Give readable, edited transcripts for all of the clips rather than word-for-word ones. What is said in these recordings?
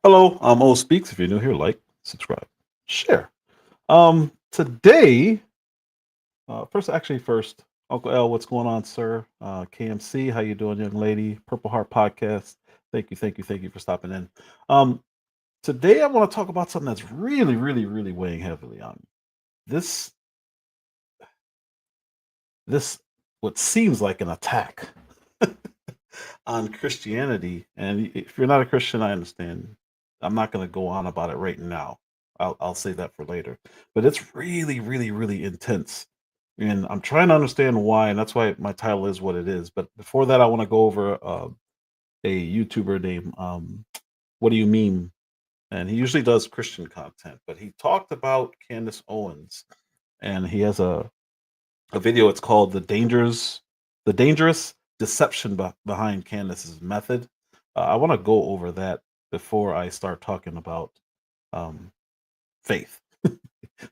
Hello, I'm O Speaks. If you're new here, like, subscribe, share. Today, first, Uncle L, what's going on, sir? KMC, how you doing, young lady? Purple Heart Podcast. Thank you for stopping in. Um, Today I want to talk about something that's really weighing heavily on me. This, this, what seems like an attack on Christianity. And if you're not a Christian, I understand. I'm not going to go on about it right now. I'll save that for later. But it's really intense. And I'm trying to understand why, and that's why my title is what it is. But before that, I want to go over a YouTuber named What Do You Mean? And he usually does Christian content, but he talked about Candace Owens, and he has a video. It's called the dangerous deception behind Candace's method. I want to go over that before I start talking about um, faith.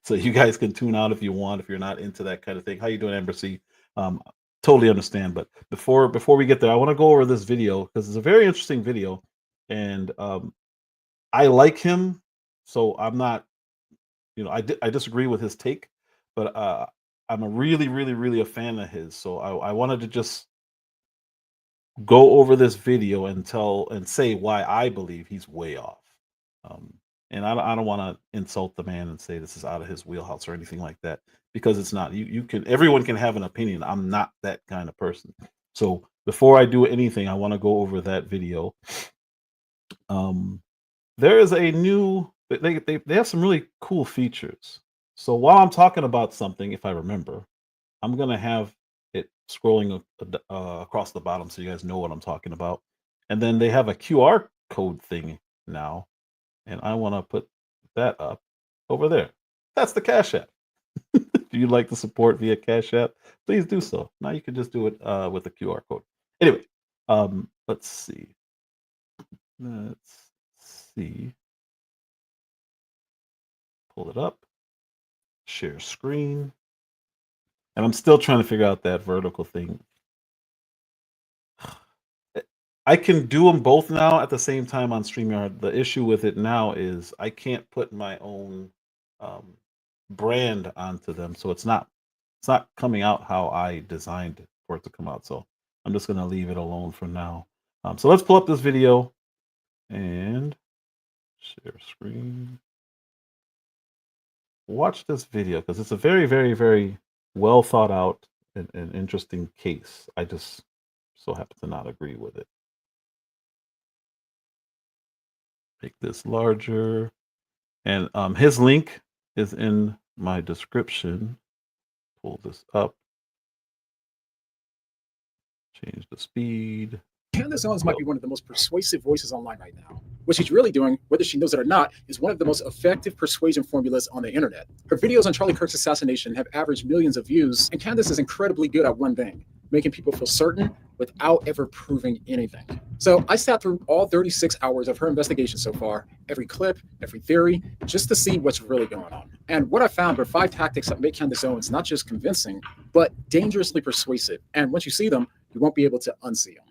So you guys can tune out if you want, if you're not into that kind of thing. How you doing, Embassy? Um, totally understand. But before we get there, I want to go over this video because it's a very interesting video, and I like him. So I'm not, I disagree with his take, but I'm a really a fan of his. So I wanted to just go over this video and say why I believe he's way off. Um, and I don't want to insult the man and say this is out of his wheelhouse or anything like that, because it's not. Everyone can have an opinion. I'm not that kind of person. So before I do anything, I want to go over that video. There is a new they have some really cool features. So while I'm talking about something, if I remember, I'm gonna have it scrolling across the bottom so you guys know what I'm talking about. And then they have a QR code thing now, and I want to put that up over there. That's the Cash App. Do you like to support via Cash App? Please do so. Now you can just do it with a QR code. Anyway, let's see. Let's see. Pull it up. Share screen. And I'm still trying to figure out that vertical thing. I can do them both now at the same time on StreamYard. The issue with it now is I can't put my own brand onto them, so it's not coming out how I designed it for it to come out. So I'm just gonna leave it alone for now. So let's pull up this video and share screen. Watch this video because it's a very well thought out and interesting case. I just so happen to not agree with it. Make this larger. And his link is in my description. Pull this up. Change the speed. Candace Owens might be one of the most persuasive voices online right now. What she's really doing, whether she knows it or not, is one of the most effective persuasion formulas on the internet. Her videos on Charlie Kirk's assassination have averaged millions of views, and Candace is incredibly good at one thing: making people feel certain without ever proving anything. So I sat through all 36 hours of her investigation so far, every clip, every theory, just to see what's really going on. And what I found were 5 tactics that make Candace Owens not just convincing, but dangerously persuasive. And once you see them, you won't be able to unsee them.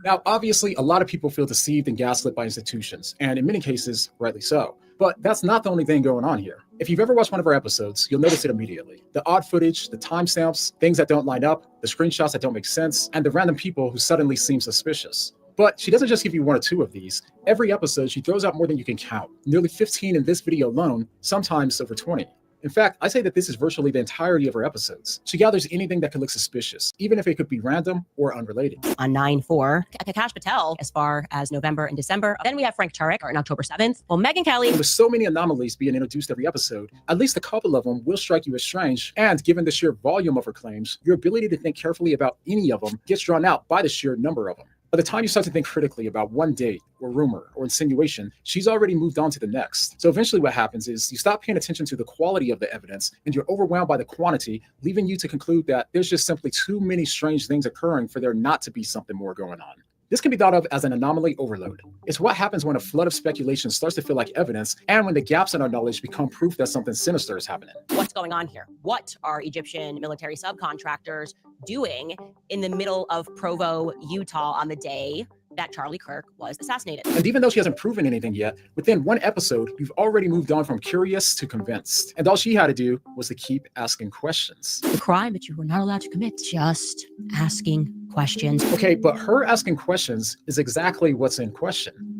Now, obviously, a lot of people feel deceived and gaslit by institutions, and in many cases, rightly so. But that's not the only thing going on here. If you've ever watched one of our episodes, you'll notice it immediately. The odd footage, the timestamps, things that don't line up, the screenshots that don't make sense, and the random people who suddenly seem suspicious. But she doesn't just give you 1 or 2 of these. Every episode, she throws out more than you can count. Nearly 15 in this video alone, sometimes over 20. In fact, I say that this is virtually the entirety of her episodes. She gathers anything that could look suspicious, even if it could be random or unrelated. On 9/4, Akash Patel as far as November and December. Then we have Frank Turek on October 7th. Well, Megyn Kelly. With so many anomalies being introduced every episode, at least a couple of them will strike you as strange. And given the sheer volume of her claims, your ability to think carefully about any of them gets drawn out by the sheer number of them. By the time you start to think critically about one date or rumor or insinuation, she's already moved on to the next. So eventually what happens is you stop paying attention to the quality of the evidence and you're overwhelmed by the quantity, leaving you to conclude that there's just simply too many strange things occurring for there not to be something more going on. This can be thought of as an anomaly overload. It's what happens when a flood of speculation starts to feel like evidence and when the gaps in our knowledge become proof that something sinister is happening. What's going on here? What are Egyptian military subcontractors doing in the middle of Provo, Utah on the day that Charlie Kirk was assassinated. And even though she hasn't proven anything yet, within one episode, you've already moved on from curious to convinced. And all she had to do was to keep asking questions. The crime that you were not allowed to commit, just asking questions. Okay, but her asking questions is exactly what's in question.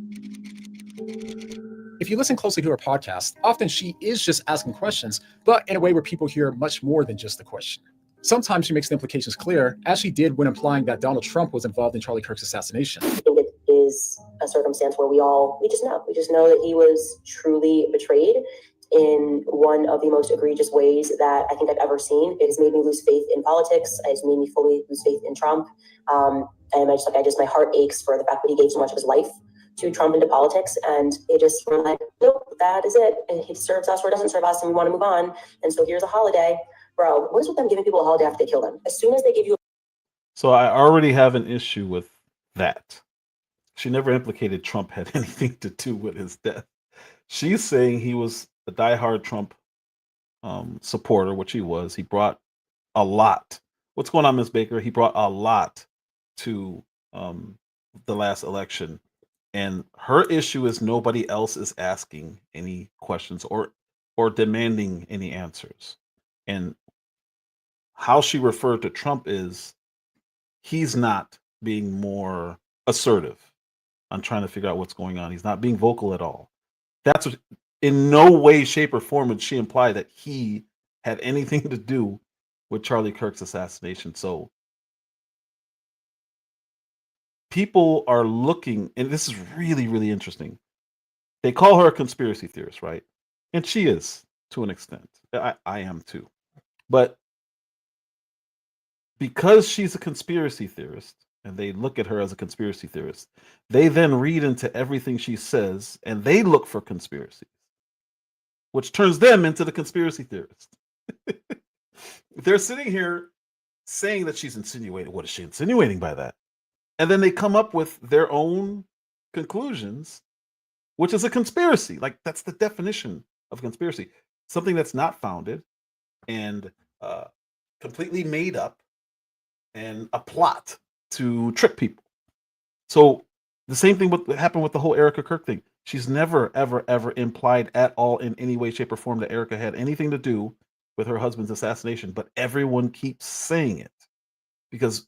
If you listen closely to her podcast, often she is just asking questions, but in a way where people hear much more than just the question. Sometimes she makes the implications clear, as she did when implying that Donald Trump was involved in Charlie Kirk's assassination. I think it is a circumstance where we just know that he was truly betrayed in one of the most egregious ways that I think I've ever seen. It has made me lose faith in politics. It has made me fully lose faith in Trump. And my heart aches for the fact that he gave so much of his life to Trump into politics. And it just, we're like, nope, that is it. And he serves us or doesn't serve us, and we want to move on. And so here's a holiday. Bro, what is with them giving people a holiday after they kill them? As soon as they give you. So I already have an issue with that. She never implicated Trump had anything to do with his death. She's saying he was a diehard Trump supporter, which he was. He brought a lot. What's going on, Ms. Baker? He brought a lot to the last election. And her issue is nobody else is asking any questions or demanding any answers. And how she referred to Trump is he's not being more assertive on trying to figure out what's going on. He's not being vocal at all. That's what, in no way, shape, or form would she imply that he had anything to do with Charlie Kirk's assassination. So people are looking, and this is really, really interesting. They call her a conspiracy theorist, right? And she is, to an extent. I am too. But because she's a conspiracy theorist, and they look at her as a conspiracy theorist, they then read into everything she says, and they look for conspiracies, which turns them into the conspiracy theorist. They're sitting here saying that she's insinuating. What is she insinuating by that? And then they come up with their own conclusions, which is a conspiracy. Like, that's the definition of conspiracy. Something that's not founded and completely made up and a plot to trick people. So the same thing happened with the whole Erica Kirk thing. She's never, ever, ever implied at all in any way, shape, or form that Erica had anything to do with her husband's assassination, but everyone keeps saying it because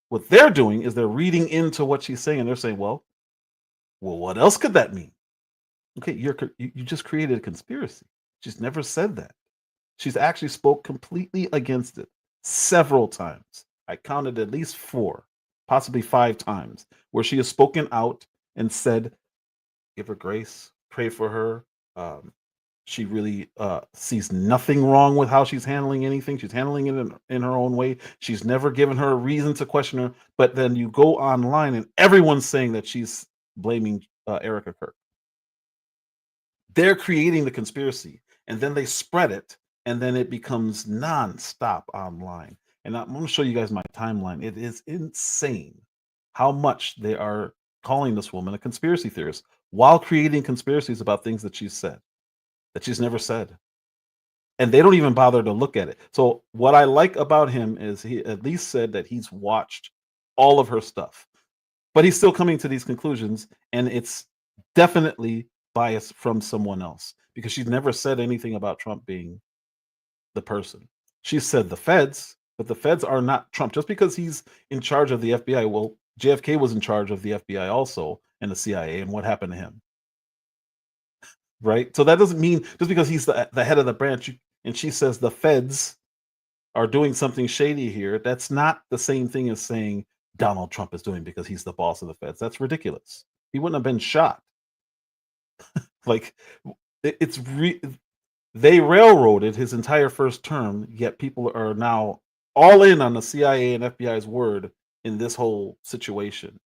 what they're doing is they're reading into what she's saying, and they're saying, well, what else could that mean? Okay, you just created a conspiracy. She's never said that. She's actually spoke completely against it several times. I counted at least 4, possibly 5 times, where she has spoken out and said, give her grace, pray for her. She really sees nothing wrong with how she's handling anything. She's handling it in her own way. She's never given her a reason to question her. But then you go online and everyone's saying that she's blaming Erica Kirk. They're creating the conspiracy, and then they spread it, and then it becomes nonstop online. And I'm going to show you guys my timeline. It is insane how much they are calling this woman a conspiracy theorist while creating conspiracies about things that she's said, that she's never said. And they don't even bother to look at it. So what I like about him is he at least said that he's watched all of her stuff, but he's still coming to these conclusions, and it's definitely biased from someone else because she's never said anything about Trump being the person. She said the feds, but the feds are not Trump. Just because he's in charge of the FBI, well, JFK was in charge of the FBI also and the CIA, and what happened to him? Right? So that doesn't mean just because he's the head of the branch, and she says the feds are doing something shady here, that's not the same thing as saying Donald Trump is doing because he's the boss of the feds. That's ridiculous. He wouldn't have been shot. Like, they railroaded his entire first term, yet people are now all in on the CIA and FBI's word in this whole situation.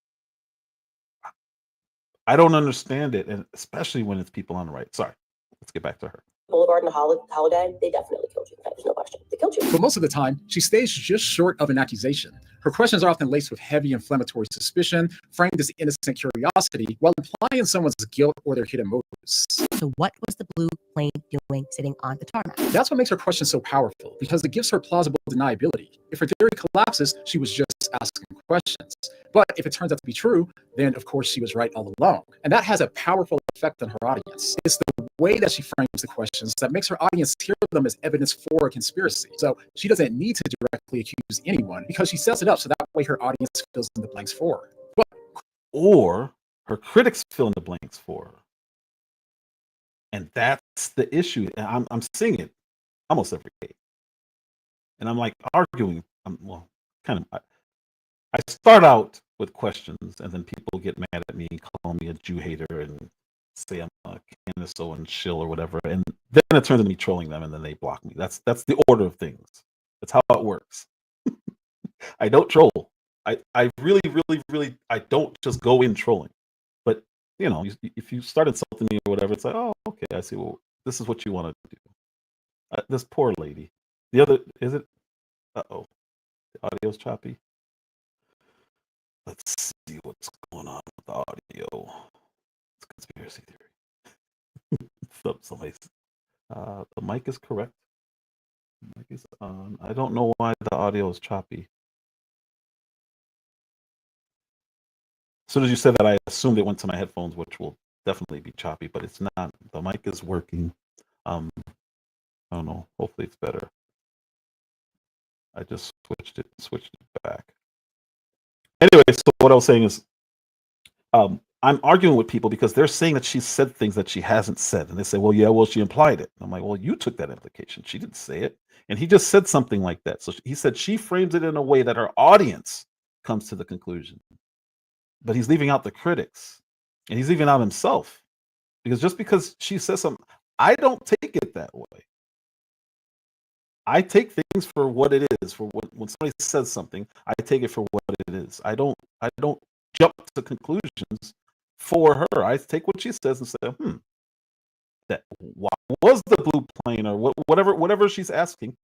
I don't understand it, and especially when it's people on the right. Sorry, let's get back to her. Boulevard and Holiday, they definitely killed you. There's no question. They killed you. But most of the time, she stays just short of an accusation. Her questions are often laced with heavy inflammatory suspicion, framed as innocent curiosity, while implying someone's guilt or their hidden motives. So what was the blue plane doing sitting on the tarmac? That's what makes her question so powerful, because it gives her plausible deniability. If her theory collapses, she was just asking questions. But if it turns out to be true, then of course she was right all along. And that has a powerful effect on her audience. It's the way that she frames the questions that makes her audience hear them as evidence for a conspiracy. So she doesn't need to directly accuse anyone because she sets it up so that way her audience fills in the blanks for her. But Or her critics fill in the blanks for her. And that's the issue. And I'm seeing it almost every day. And I'm like arguing. Well, kind of. I start out with questions, and then people get mad at me, call me a Jew hater, and say I'm a Candace Owens shill or whatever. And then it turns into me trolling them, and then they block me. That's the order of things. That's how it works. I don't troll. I really, really, really, I don't just go in trolling. But you know, if you start insulting me or whatever, it's like, oh, okay, I see. Well, this is what you want to do. This poor lady. The other is it? Uh-oh, the audio's choppy. Let's see what's going on with the audio. It's a conspiracy theory. Somebody's, the mic is correct. The mic is on. I don't know why the audio is choppy. As soon as you said that, I assumed it went to my headphones, which will definitely be choppy, but it's not. The mic is working. I don't know. Hopefully it's better. I just switched it back. Anyway, so what I was saying is, I'm arguing with people because they're saying that she said things that she hasn't said, and they say, "Well, yeah, well, she implied it." I'm like, "Well, you took that implication. She didn't say it, and he just said something like that." So he said she frames it in a way that her audience comes to the conclusion, but he's leaving out the critics, and he's leaving out himself, because just because she says something, I don't take it that way. I take things for what it is. For when somebody says something, I take it for what it is. I don't jump to conclusions for her. I take what she says and say, that why was the blue plane or whatever she's asking.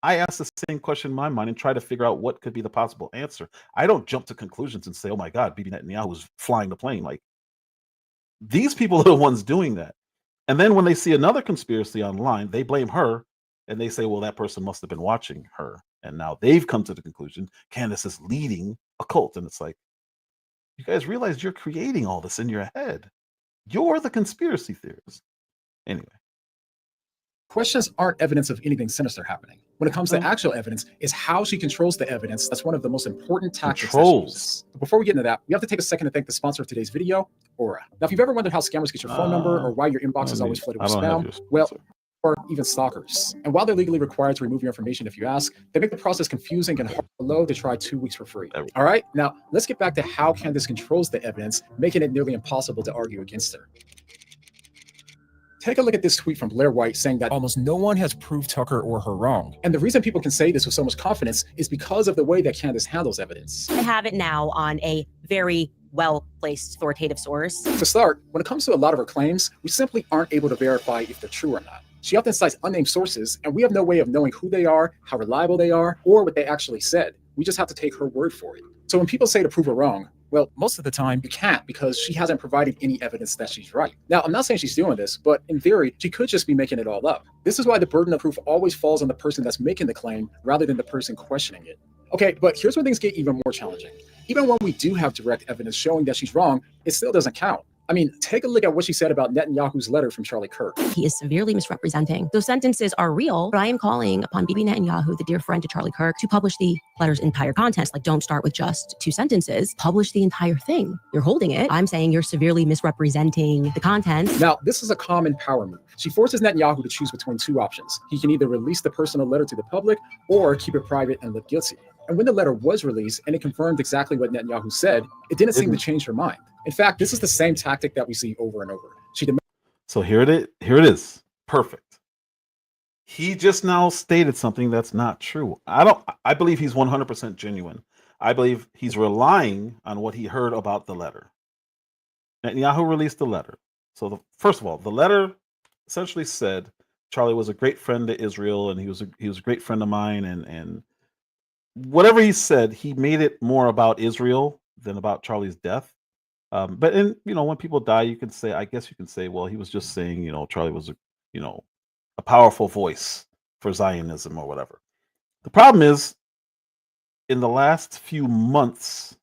I ask the same question in my mind and try to figure out what could be the possible answer. I don't jump to conclusions and say, "Oh my God, Bibi Netanyahu was flying the plane." Like, these people are the ones doing that. And then when they see another conspiracy online, they blame her. And they say, well, that person must have been watching her. And now they've come to the conclusion Candace is leading a cult. And it's like, you guys realize you're creating all this in your head. You're the conspiracy theorist. Anyway. questions aren't evidence of anything sinister happening. When it comes to actual evidence, is how she controls the evidence. That's one of the most important tactics that she uses. But before we get into that, we have to take a second to thank the sponsor of today's video, Aura. Now, if you've ever wondered how scammers get your phone number or why your inbox is always flooded with spam, well, or even stalkers. And while they're legally required to remove your information if you ask, they make the process confusing and hard below to try 2 weeks for free. All right, now let's get back to how Candace controls the evidence, making it nearly impossible to argue against her. Take a look at this tweet from Blair White saying that almost no one has proved Tucker or her wrong. And the reason people can say this with so much confidence is because of the way that Candace handles evidence. I have it now on a very well-placed authoritative source. To start, when it comes to a lot of her claims, we simply aren't able to verify if they're true or not. She often cites unnamed sources, and we have no way of knowing who they are, how reliable they are, or what they actually said. We just have to take her word for it. So when people say to prove her wrong, well, most of the time you can't because she hasn't provided any evidence that she's right. Now, I'm not saying she's doing this, but in theory, she could just be making it all up. This is why the burden of proof always falls on the person that's making the claim rather than the person questioning it. Okay, but here's where things get even more challenging. Even when we do have direct evidence showing that she's wrong, it still doesn't count. I mean, take a look at what she said about Netanyahu's letter from Charlie Kirk. He is severely misrepresenting. Those sentences are real, but I am calling upon Bibi Netanyahu, the dear friend to Charlie Kirk, to publish the letter's entire contents. Like, don't start with just 2 sentences. Publish the entire thing. You're holding it. I'm saying you're severely misrepresenting the contents. Now, this is a common power move. She forces Netanyahu to choose between 2 options. He can either release the personal letter to the public or keep it private and look guilty. And when the letter was released and it confirmed exactly what Netanyahu said, it didn't seem to change her mind. In fact, this is the same tactic that we see over and over. So here it is. Perfect. He just now stated something that's not true. I believe he's 100% genuine. I believe he's relying on what he heard about the letter. Netanyahu released the letter. So first of all, the letter essentially said Charlie was a great friend to Israel, and he was a great friend of mine, and whatever he said, he made it more about Israel than about Charlie's death. But when people die, you can say, well, he was just saying, Charlie was a powerful voice for Zionism or whatever. The problem is, in the last few months,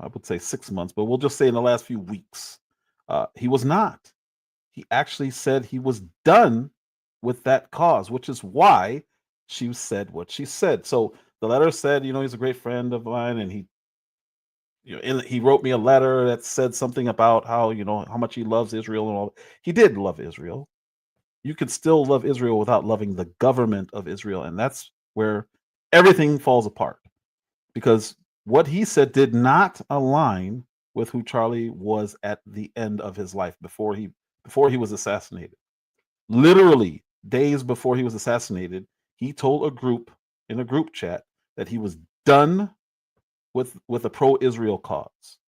I would say 6 months, but we'll just say in the last few weeks, he was not. He actually said he was done with that cause, which is why she said what she said. So the letter said, he's a great friend of mine, and he wrote me a letter that said something about how much he loves Israel and all. He did love Israel. You could still love Israel without loving the government of Israel, and that's where everything falls apart, because what he said did not align with who Charlie was at the end of his life before he was assassinated. Literally days before he was assassinated, he told a group in a group chat that he was done with a pro-Israel cause.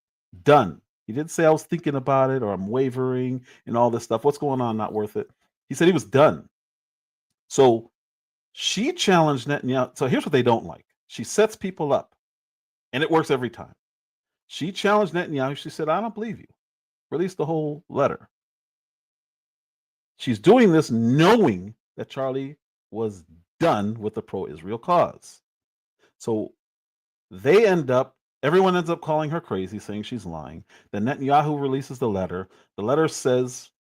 Done. He didn't say I was thinking about it or I'm wavering and all this stuff. What's going on? Not worth it. He said he was done. So she challenged Netanyahu. So here's what they don't like. She sets people up, and it works every time. She challenged Netanyahu. She said, I don't believe you. Release the whole letter. She's doing this knowing that Charlie was done with the pro-Israel cause. So everyone ends up calling her crazy, saying she's lying. Then Netanyahu releases the letter. The letter says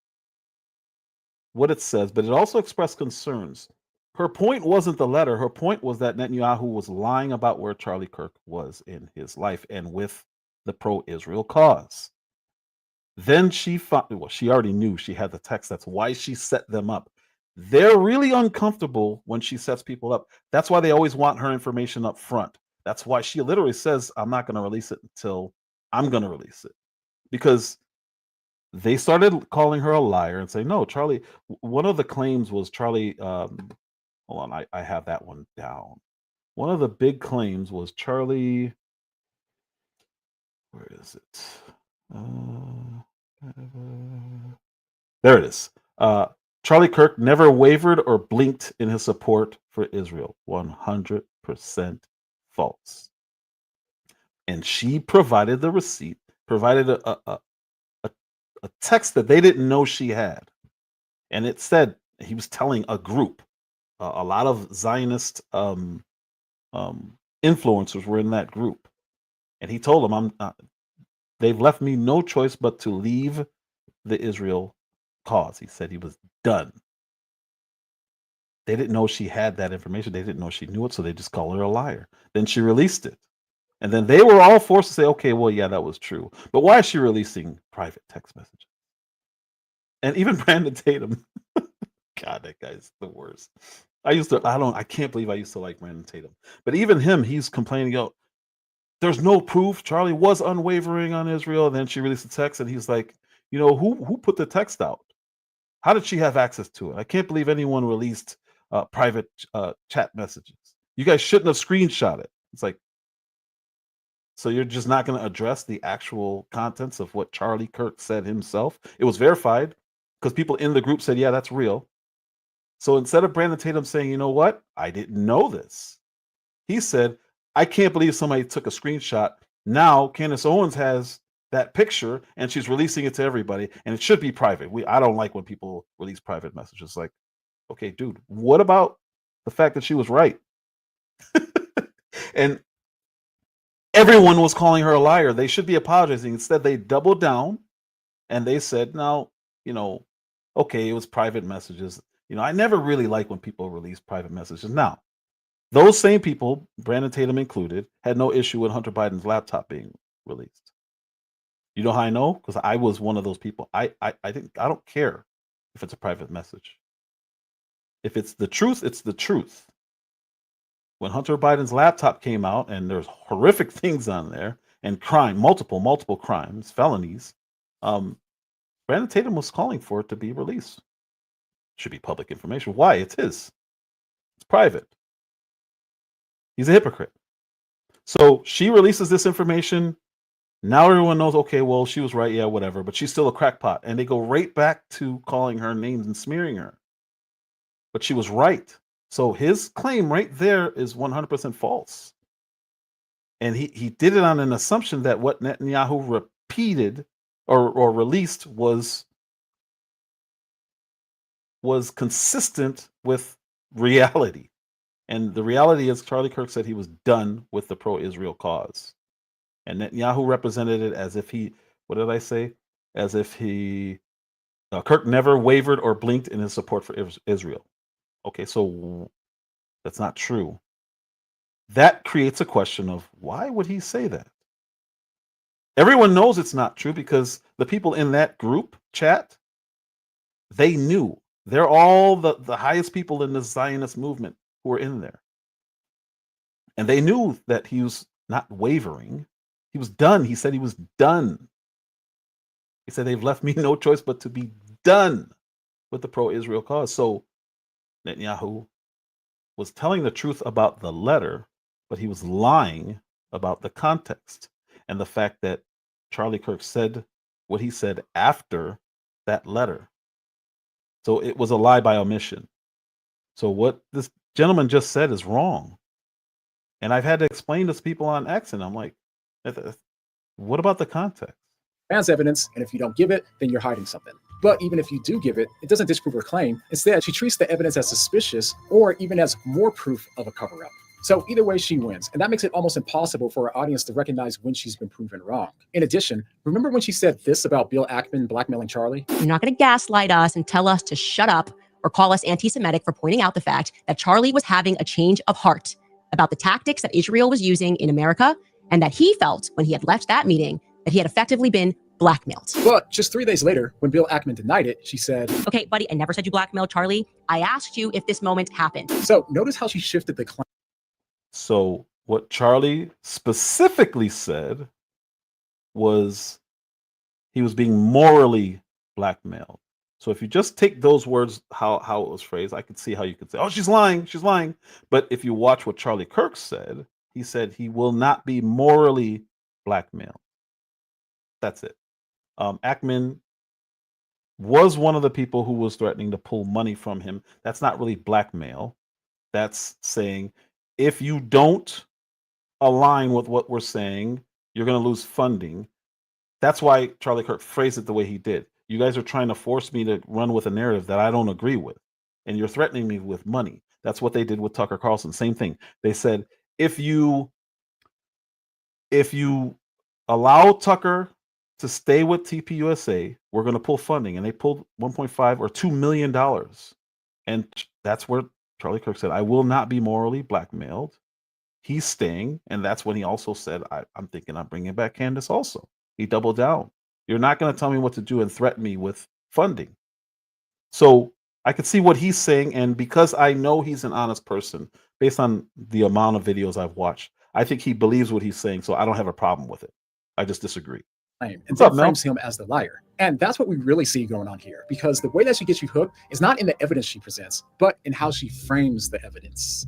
what it says, but it also expressed concerns. Her point wasn't the letter. Her point was that Netanyahu was lying about where Charlie Kirk was in his life and with the pro-Israel cause. Then she already knew she had the text. That's why she set them up. They're really uncomfortable when she sets people up. That's why they always want her information up front. That's why she literally says, I'm not going to release it until I'm going to release it. Because they started calling her a liar and saying, no, Charlie, one of the claims was Charlie, hold on, I have that one down. One of the big claims was Charlie, where is it? There it is. Charlie Kirk never wavered or blinked in his support for Israel. 100% false. And she provided the receipt, provided a text that they didn't know she had. And it said he was telling a group, a lot of Zionist influencers were in that group. And he told them, they've left me no choice but to leave the Israel cause. He said he was done. They didn't know she had that information. They didn't know she knew it, so they just called her a liar. Then she released it. And then they were all forced to say, okay, well, yeah, that was true. But why is she releasing private text messages? And even Brandon Tatum, God, that guy's the worst. I can't believe I used to like Brandon Tatum. But even him, he's complaining, there's no proof. Charlie was unwavering on Israel. And then she released the text, and he's like, who put the text out? How did she have access to it? I can't believe anyone released private chat messages. You guys shouldn't have screenshot it. It's like, so you're just not going to address the actual contents of what Charlie Kirk said himself? It was verified because people in the group said, yeah, that's real. So instead of Brandon Tatum saying, you know what? I didn't know this. He said, I can't believe somebody took a screenshot. Now Candace Owens has that picture and she's releasing it to everybody, and it should be private. I don't like when people release private messages. Like, okay, dude, what about the fact that she was right? And everyone was calling her a liar. They should be apologizing. Instead, they doubled down and they said, no, okay, it was private messages. I never really like when people release private messages. Now, those same people, Brandon Tatum included, had no issue with Hunter Biden's laptop being released. You know how I know? Because I was one of those people. I don't care if it's a private message. If it's the truth, it's the truth. When Hunter Biden's laptop came out and there's horrific things on there and crime, multiple crimes, felonies, Brandon Tatum was calling for it to be released. Should be public information. Why? It's his. It's private. He's a hypocrite. So she releases this information. Now everyone knows, okay, well, she was right. Yeah, whatever. But she's still a crackpot. And they go right back to calling her names and smearing her. But she was right. So his claim right there is 100% false. And he did it on an assumption that what Netanyahu repeated or released was consistent with reality. And the reality is Charlie Kirk said he was done with the pro-Israel cause. And Netanyahu represented it as if he, what did I say? As if Kirk never wavered or blinked in his support for Israel. Okay, so that's not true. That creates a question of why would he say that? Everyone knows it's not true because the people in that group chat, they knew. They're all the highest people in the Zionist movement who were in there. And they knew that he was not wavering. He was done. He said he was done. He said, they've left me no choice but to be done with the pro-Israel cause. So Netanyahu was telling the truth about the letter, but he was lying about the context and the fact that Charlie Kirk said what he said after that letter. So it was a lie by omission. So what this gentleman just said is wrong. And I've had to explain this to people on X, and I'm like, what about the context? As evidence, and if you don't give it, then you're hiding something. But even if you do give it, it doesn't disprove her claim. Instead, she treats the evidence as suspicious or even as more proof of a cover-up. So either way, she wins, and that makes it almost impossible for our audience to recognize when she's been proven wrong. In addition, remember when she said this about Bill Ackman blackmailing Charlie? You're not going to gaslight us and tell us to shut up or call us anti-Semitic for pointing out the fact that Charlie was having a change of heart about the tactics that Israel was using in America, and that he felt when he had left that meeting that he had effectively been blackmailed. But just 3 days later, when Bill Ackman denied it, she said, okay, buddy, I never said you blackmailed Charlie. I asked you if this moment happened. So notice how she shifted the claim. So what Charlie specifically said was he was being morally blackmailed. So if you just take those words, how it was phrased, I could see how you could say, oh, she's lying. But if you watch what Charlie Kirk said, he said he will not be morally blackmailed. That's it. Ackman was one of the people who was threatening to pull money from him. That's not really blackmail. That's saying, if you don't align with what we're saying, you're going to lose funding. That's why Charlie Kirk phrased it the way he did. You guys are trying to force me to run with a narrative that I don't agree with, and you're threatening me with money. That's what they did with Tucker Carlson. Same thing. They said, if you allow Tucker to stay with TPUSA, we're going to pull funding. And they pulled $1.5 or $2 million. And that's where Charlie Kirk said, I will not be morally blackmailed. He's staying. And that's when he also said, I'm thinking I'm bringing back Candace also. He doubled down. You're not going to tell me what to do and threaten me with funding. So I could see what he's saying. And because I know he's an honest person, based on the amount of videos I've watched, I think he believes what he's saying. So I don't have a problem with it. I just disagree. And that frames him as the liar. And that's what we really see going on here, because the way that she gets you hooked is not in the evidence she presents, but in how she frames the evidence.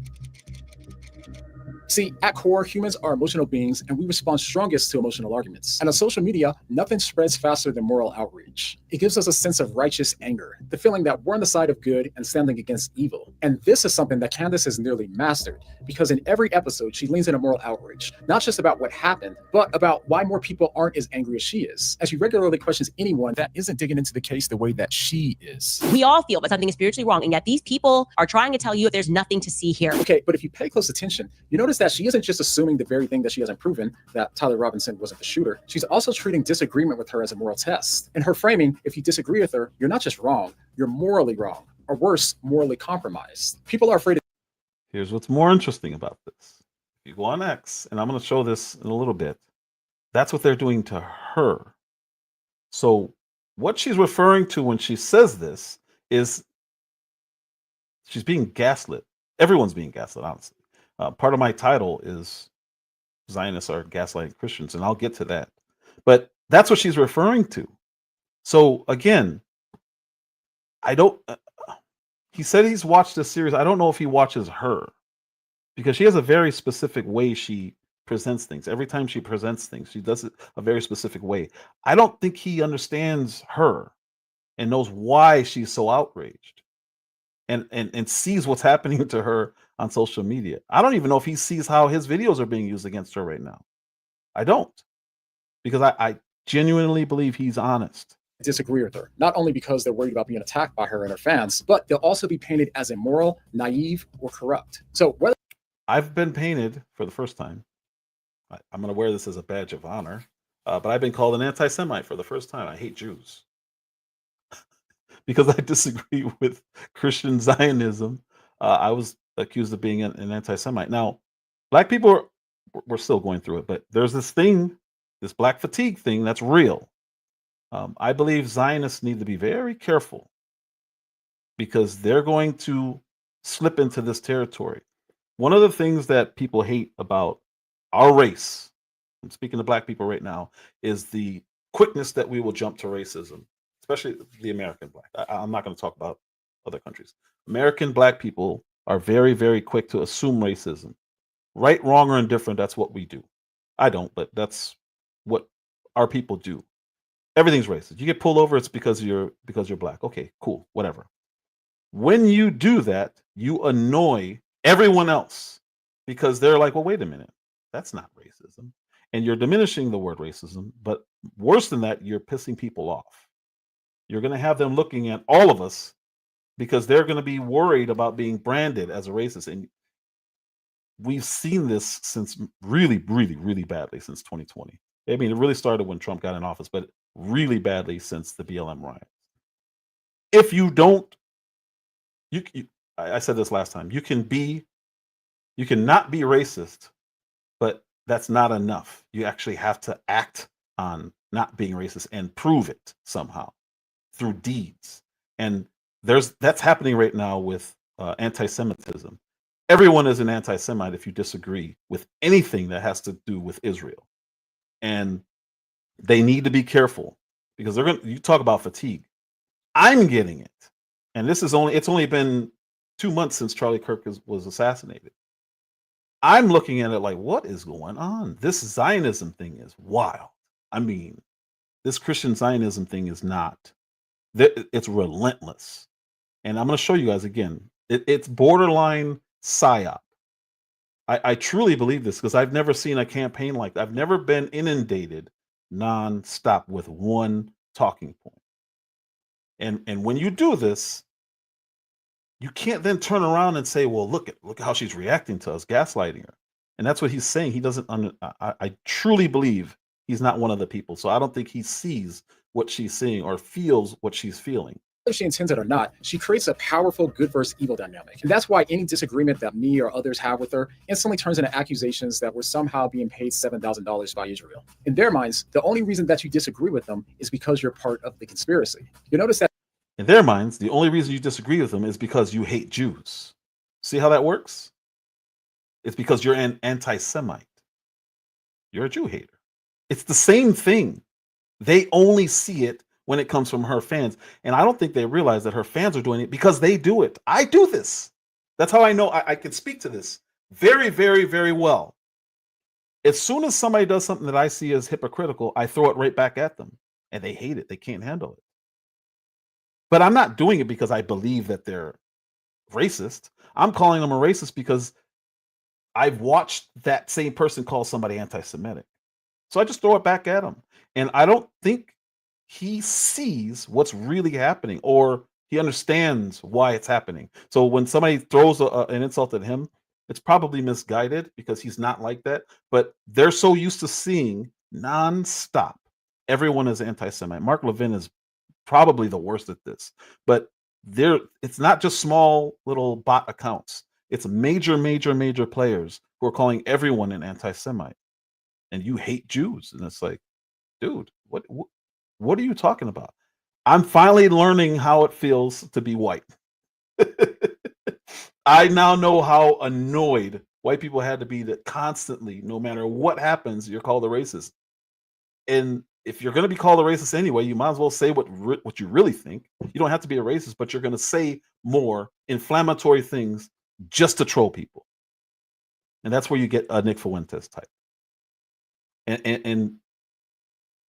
See, at core, humans are emotional beings, and we respond strongest to emotional arguments. And on social media, nothing spreads faster than moral outrage. It gives us a sense of righteous anger, the feeling that we're on the side of good and standing against evil. And this is something that Candace has nearly mastered, because in every episode, she leans into moral outrage, not just about what happened, but about why more people aren't as angry as she is, as she regularly questions anyone that isn't digging into the case the way that she is. We all feel that something is spiritually wrong, and yet these people are trying to tell you that there's nothing to see here. Okay, but if you pay close attention, you notice that she isn't just assuming the very thing that she hasn't proven, that Tyler Robinson wasn't the shooter. She's also treating disagreement with her as a moral test. In her framing, if you disagree with her, you're not just wrong, you're morally wrong, or worse, morally compromised. People are afraid of... Here's what's more interesting about this. If you go on X, and I'm going to show this in a little bit, that's what they're doing to her. So what she's referring to when she says this is she's being gaslit. Everyone's being gaslit, honestly. Part of my title is Zionists are gaslighting Christians, and I'll get to that. But that's what she's referring to. So again, he said he's watched this series. I don't know if he watches her, because she has a very specific way she presents things. Every time she presents things, she does it a very specific way. I don't think he understands her and knows why she's so outraged and sees what's happening to her on social media. I don't even know if he sees how his videos are being used against her right now. I don't, because I genuinely believe he's honest. disagree with her, not only because they're worried about being attacked by her and her fans, but they'll also be painted as immoral, naive, or corrupt. So whether I've been painted for the first time. I'm going to wear this as a badge of honor, but I've been called an anti-Semite for the first time. I hate Jews because I disagree with Christian Zionism. I was accused of being an anti-Semite. Now, black people we're still going through it, but there's this thing, this black fatigue thing that's real. I believe Zionists need to be very careful because they're going to slip into this territory. One of the things that people hate about our race, I'm speaking to black people right now, is the quickness that we will jump to racism, especially the American black. I'm not going to talk about other countries. American black people are very, very quick to assume racism. Right, wrong, or indifferent, that's what we do. I don't, but that's what our people do. Everything's racist. You get pulled over, it's because you're black. Okay, cool, whatever. When you do that, you annoy everyone else because they're like, well, wait a minute, that's not racism. And you're diminishing the word racism, but worse than that, you're pissing people off. You're going to have them looking at all of us because they're going to be worried about being branded as a racist. And we've seen this since really, really, really badly since 2020. I mean, it really started when Trump got in office, but really badly since the BLM riots. If you don't, I said this last time, you can not be racist, but that's not enough. You actually have to act on not being racist and prove it somehow through deeds. And that's happening right now with anti-Semitism. Everyone is an anti-Semite if you disagree with anything that has to do with Israel. And they need to be careful because you talk about fatigue. I'm getting it. And it's only been 2 months since Charlie Kirk was assassinated. I'm looking at it like, what is going on? This Zionism thing is wild. I mean, this Christian Zionism thing is not. It's relentless. And I'm going to show you guys again. It's borderline psyop. I truly believe this because I've never seen a campaign like that. I've never been inundated nonstop with one talking point. And when you do this, you can't then turn around and say, well, look how she's reacting to us, gaslighting her. And that's what he's saying. He doesn't I truly believe he's not one of the people. So I don't think he sees what she's seeing or feels what she's feeling. whether she intends it or not, she creates a powerful good versus evil dynamic. And that's why any disagreement that me or others have with her instantly turns into accusations that we're somehow being paid $7,000 by Israel. In their minds, the only reason that you disagree with them is because you're part of the conspiracy. You notice that In their minds, the only reason you disagree with them is because you hate Jews. See how that works? It's because you're an anti-Semite. You're a Jew hater. It's the same thing. They only see it when it comes from her fans. And I don't think they realize that her fans are doing it because they do it. I do this. That's how I know I can speak to this very, very, very well. As soon as somebody does something that I see as hypocritical, I throw it right back at them. And they hate it. They can't handle it. But I'm not doing it because I believe that they're racist. I'm calling them a racist because I've watched that same person call somebody anti-Semitic. So I just throw it back at him. And I don't think he sees what's really happening or he understands why it's happening. So when somebody throws an insult at him, it's probably misguided because he's not like that. But they're so used to seeing nonstop everyone is anti-Semite. Mark Levin is probably the worst at this. But it's not just small little bot accounts. It's major, major, major players who are calling everyone an anti-Semite. And you hate Jews. And it's like, dude, what are you talking about? I'm finally learning how it feels to be white. I now know how annoyed white people had to be that constantly, no matter what happens, you're called a racist. And if you're going to be called a racist anyway, you might as well say what you really think. You don't have to be a racist, but you're going to say more inflammatory things just to troll people. And that's where you get a Nick Fuentes type. And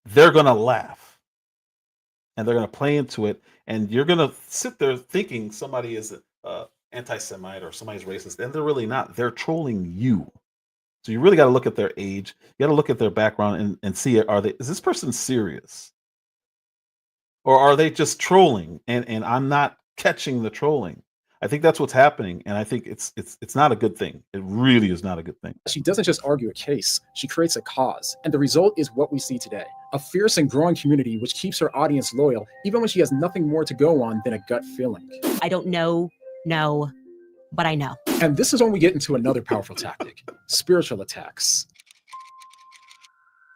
they're going to laugh. And they're going to play into it. And you're going to sit there thinking somebody is anti-Semite or somebody's racist. And they're really not. They're trolling you. So you really got to look at their age. You got to look at their background and see, is this person serious? Or are they just trolling and I'm not catching the trolling? I think that's what's happening, and I think it's not a good thing. It really is not a good thing. She doesn't just argue a case, she creates a cause. And the result is what we see today. A fierce and growing community which keeps her audience loyal, even when she has nothing more to go on than a gut feeling. I don't know, but I know. And this is when we get into another powerful tactic, spiritual attacks.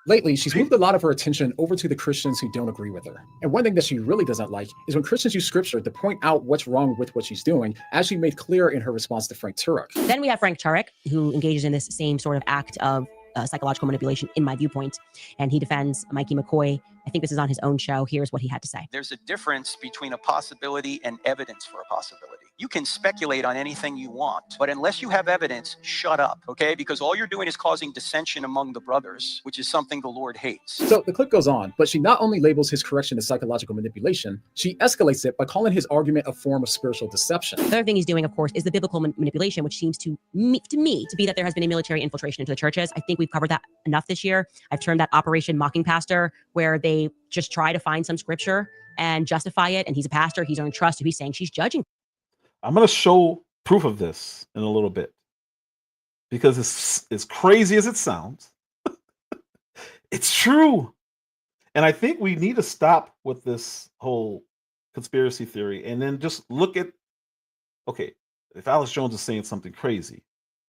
Lately, she's moved a lot of her attention over to the Christians who don't agree with her. And one thing that she really doesn't like is when Christians use scripture to point out what's wrong with what she's doing, as she made clear in her response to Frank Turek. Then we have Frank Turek, who engages in this same sort of act of psychological manipulation, in my viewpoint. And he defends Mikey McCoy. I think this is on his own show. Here's what he had to say. There's a difference between a possibility and evidence for a possibility. You can speculate on anything you want, but unless you have evidence, shut up, okay? Because all you're doing is causing dissension among the brothers, which is something the Lord hates. So the clip goes on, but she not only labels his correction as psychological manipulation, she escalates it by calling his argument a form of spiritual deception. The other thing he's doing, of course, is the biblical manipulation, which seems to me to be that there has been a military infiltration into the churches. I think we've covered that enough this year. I've termed that Operation Mocking Pastor, where they just try to find some scripture and justify it. And he's a pastor, he's earned trust, so he's saying she's judging. I'm going to show proof of this in a little bit, because it's as crazy as it sounds. It's true. And I think we need to stop with this whole conspiracy theory and then just look at, okay, if Alex Jones is saying something crazy,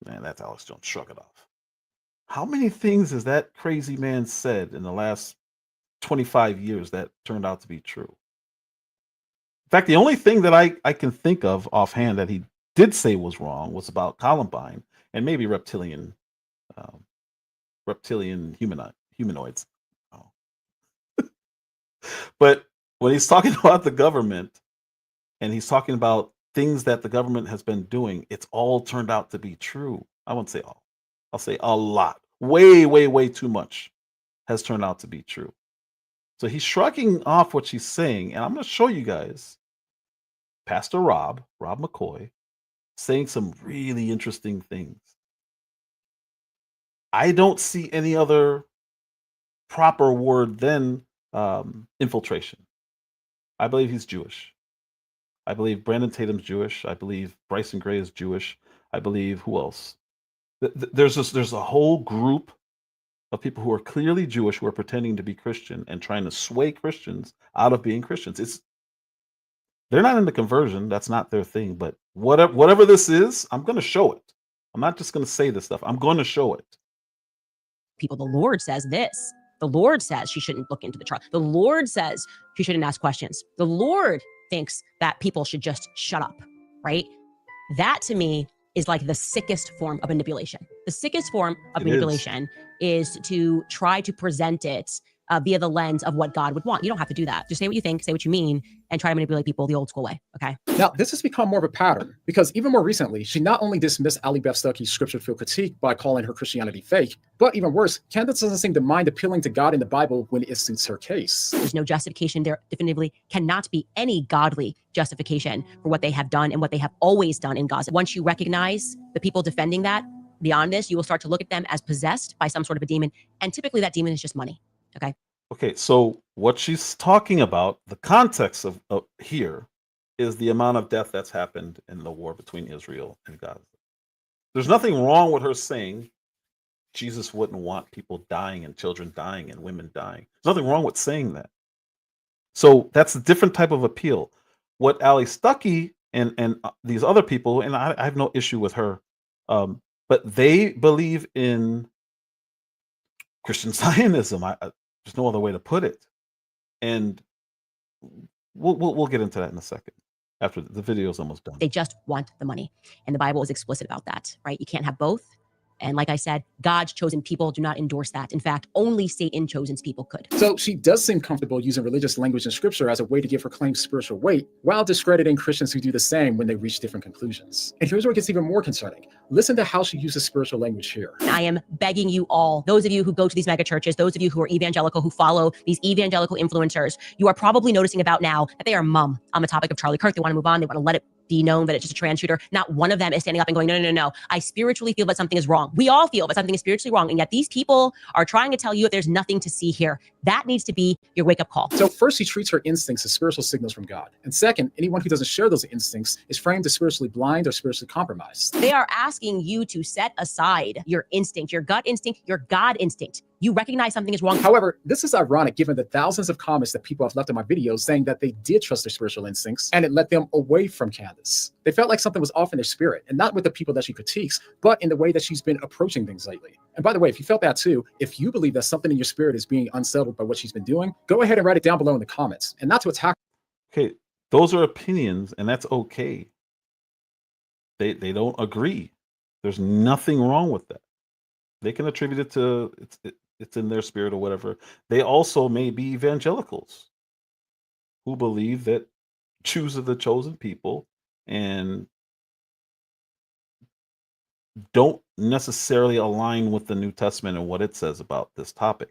man, that's Alex Jones, shrug it off. How many things has that crazy man said in the last 25 years that turned out to be true? In fact, the only thing that I can think of offhand that he did say was wrong was about Columbine and maybe reptilian humanoids. Oh. But when he's talking about the government and he's talking about things that the government has been doing, it's all turned out to be true. I won't say all. I'll say a lot. Way, way, way too much has turned out to be true. So he's shrugging off what she's saying, and I'm going to show you guys Pastor Rob McCoy, saying some really interesting things. I don't see any other proper word than infiltration. I believe he's Jewish. I believe Brandon Tatum's Jewish. I believe Bryson Gray is Jewish. I believe, who else? There's a whole group of people who are clearly Jewish who are pretending to be Christian and trying to sway Christians out of being Christians. They're not into conversion. That's not their thing. But whatever this is, I'm going to show it. I'm not just going to say this stuff. I'm going to show it. People, the Lord says this. The Lord says she shouldn't look into the trial. The Lord says she shouldn't ask questions. The Lord thinks that people should just shut up, right? That to me is like the sickest form of manipulation. The sickest form of manipulation is to try to present it via the lens of what God would want. You don't have to do that. Just say what you think, say what you mean, and try to manipulate people the old school way, okay? Now, this has become more of a pattern because even more recently, she not only dismissed Ali Beth Stuckey's scripture-filled critique by calling her Christianity fake, but even worse, Candace doesn't seem to mind appealing to God in the Bible when it suits her case. There's no justification. There definitively cannot be any godly justification for what they have done and what they have always done in Gaza. Once you recognize the people defending that, beyond this, you will start to look at them as possessed by some sort of a demon. And typically that demon is just money. Okay, so what she's talking about, the context of here is the amount of death that's happened in the war between Israel and Gaza. There's nothing wrong with her saying Jesus wouldn't want people dying and children dying and women dying. There's nothing wrong with saying that. So that's a different type of appeal. What Ali Stuckey and these other people, and I have no issue with her, but they believe in Christian Zionism. There's no other way to put it, and we'll get into that in a second after the video is almost done. They just want the money, and the Bible is explicit about that, right? You can't have both. And like I said, God's chosen people do not endorse that. In fact, only Satan chosen's people could. So she does seem comfortable using religious language and scripture as a way to give her claims spiritual weight, while discrediting Christians who do the same when they reach different conclusions. And here's where it gets even more concerning. Listen to how she uses spiritual language here. I am begging you all, those of you who go to these mega churches, those of you who are evangelical, who follow these evangelical influencers, you are probably noticing about now that they are mum on the topic of Charlie Kirk. They want to move on. They want to let it be known that it's just a trans shooter. Not one of them is standing up and going, no, no, no, no. I spiritually feel that something is wrong. We all feel that something is spiritually wrong. And yet these people are trying to tell you that there's nothing to see here. That needs to be your wake-up call. So first, he treats her instincts as spiritual signals from God. And second, anyone who doesn't share those instincts is framed as spiritually blind or spiritually compromised. They are asking you to set aside your instinct, your gut instinct, your God instinct. You recognize something is wrong. However, this is ironic given the thousands of comments that people have left on my videos saying that they did trust their spiritual instincts and it led them away from Candace. They felt like something was off in their spirit, and not with the people that she critiques, but in the way that she's been approaching things lately. And by the way, if you felt that too, if you believe that something in your spirit is being unsettled by what she's been doing, go ahead and write it down below in the comments. And not to attack. Okay, those are opinions, and that's okay. They don't agree. There's nothing wrong with that. They can attribute it to it's in their spirit or whatever. They also may be evangelicals who believe that Jews are the chosen people and don't necessarily align with the New Testament and what it says about this topic.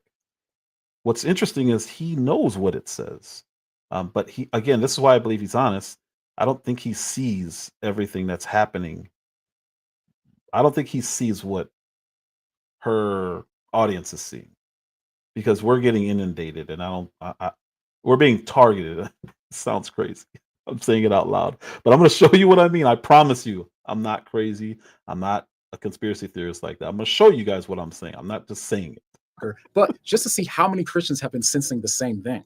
What's interesting is he knows what it says. But he, again, this is why I believe he's honest. I don't think he sees everything that's happening. I don't think he sees what her audience is seeing, because we're getting inundated, and we're being targeted. It sounds crazy. I'm saying it out loud, but I'm going to show you what I mean. I promise you, I'm not crazy. I'm not a conspiracy theorist like that. I'm going to show you guys what I'm saying. I'm not just saying it. But just to see how many Christians have been sensing the same thing.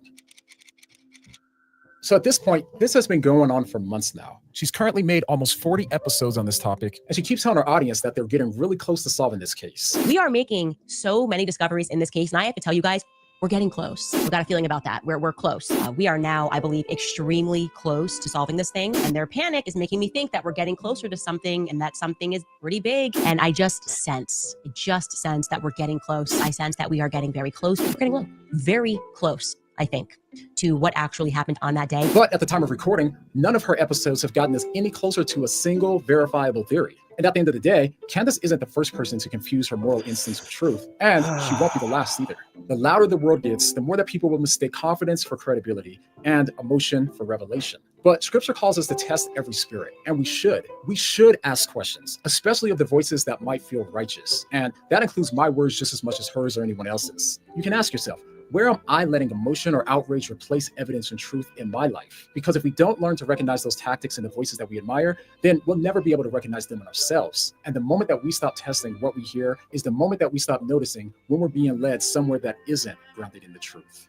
So at this point, this has been going on for months now. She's currently made almost 40 episodes on this topic, and she keeps telling her audience that they're getting really close to solving this case. We are making so many discoveries in this case, and I have to tell you guys, we're getting close. We've got a feeling about that. We're close. We are now, I believe, extremely close to solving this thing, and their panic is making me think that we're getting closer to something, and that something is pretty big. And I just sense that we're getting close. I sense that we are getting very close. We're getting low, very close, I think, to what actually happened on that day. But at the time of recording, none of her episodes have gotten us any closer to a single verifiable theory. And at the end of the day, Candace isn't the first person to confuse her moral instincts with truth, and she won't be the last either. The louder the world gets, the more that people will mistake confidence for credibility and emotion for revelation. But scripture calls us to test every spirit, and we should. We should ask questions, especially of the voices that might feel righteous. And that includes my words just as much as hers or anyone else's. You can ask yourself, where am I letting emotion or outrage replace evidence and truth in my life? Because if we don't learn to recognize those tactics in the voices that we admire, then we'll never be able to recognize them in ourselves. And the moment that we stop testing what we hear is the moment that we stop noticing when we're being led somewhere that isn't grounded in the truth.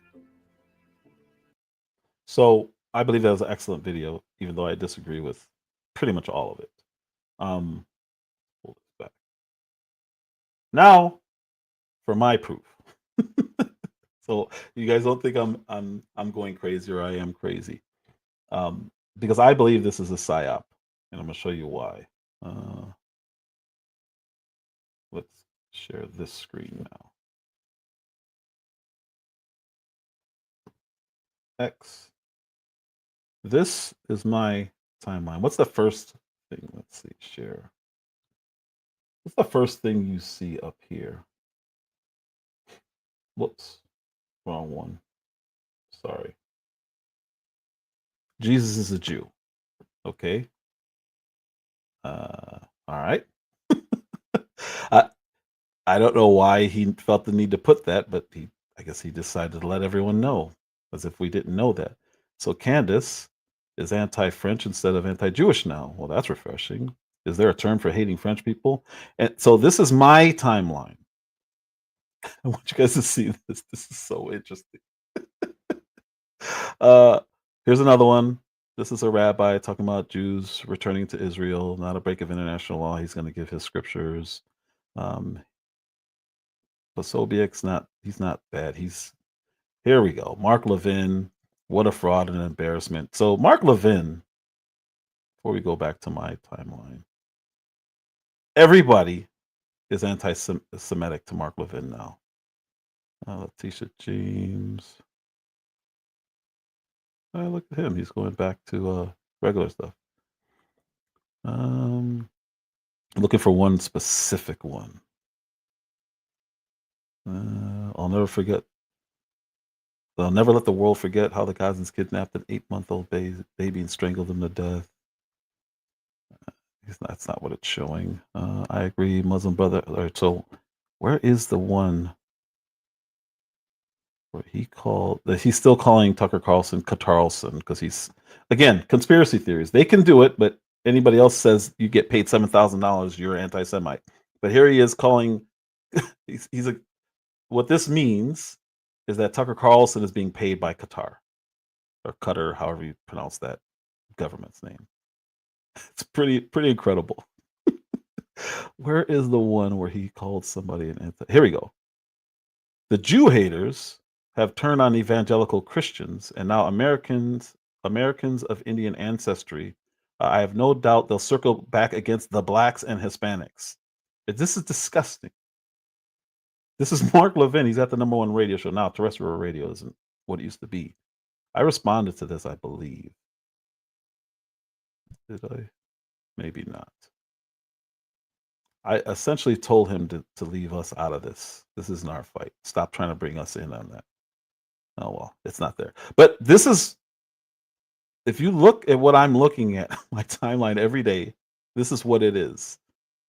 So I believe that was an excellent video, even though I disagree with pretty much all of it. Hold this back. Now for my proof. So you guys don't think I'm going crazy, or I am crazy, because I believe this is a psyop, and I'm gonna show you why. Let's share this screen now. X. This is my timeline. What's the first thing? Let's see. Share. What's the first thing you see up here? Whoops. Wrong one. Sorry. Jesus is a Jew. Okay. All right. I don't know why he felt the need to put that, but I guess he decided to let everyone know, as if we didn't know that. So Candace is anti-French instead of anti-Jewish now. Well, that's refreshing. Is there a term for hating French people? And so this is my timeline. I want you guys to see this. This is so interesting. Here's another one. This is a rabbi talking about Jews returning to Israel, not a break of international law. He's going to give his scriptures. Posobiec's he's not bad. Here we go. Mark Levin, what a fraud and embarrassment. So Mark Levin, before we go back to my timeline, everybody is anti-Semitic to Mark Levin now. Letitia James. Look at him. He's going back to regular stuff. Looking for one specific one. I'll never forget. I'll never let the world forget how the Gazans kidnapped an 8-month-old baby and strangled him to death. That's not what it's showing. I agree, Muslim brother. All right, so where is the one where he's still calling Tucker Carlson Carlson because he's, again, conspiracy theories. They can do it, but anybody else says you get paid $7,000, you're anti-Semite. But here he is calling. he's a. What this means is that Tucker Carlson is being paid by Qatar or Qatar, however you pronounce that government's name. It's pretty incredible. Where is the one where he called somebody an anti? Here we go. The Jew haters have turned on evangelical Christians, and now Americans of Indian ancestry. I have no doubt they'll circle back against the blacks and Hispanics. This is disgusting. This is Mark Levin. He's at the #1 radio show now. Terrestrial radio isn't what it used to be. I responded to this, I believe. Did I? Maybe not. I essentially told him to leave us out of this. This isn't our fight. Stop trying to bring us in on that. Oh, well, it's not there. But this is, if you look at what I'm looking at, my timeline every day, this is what it is.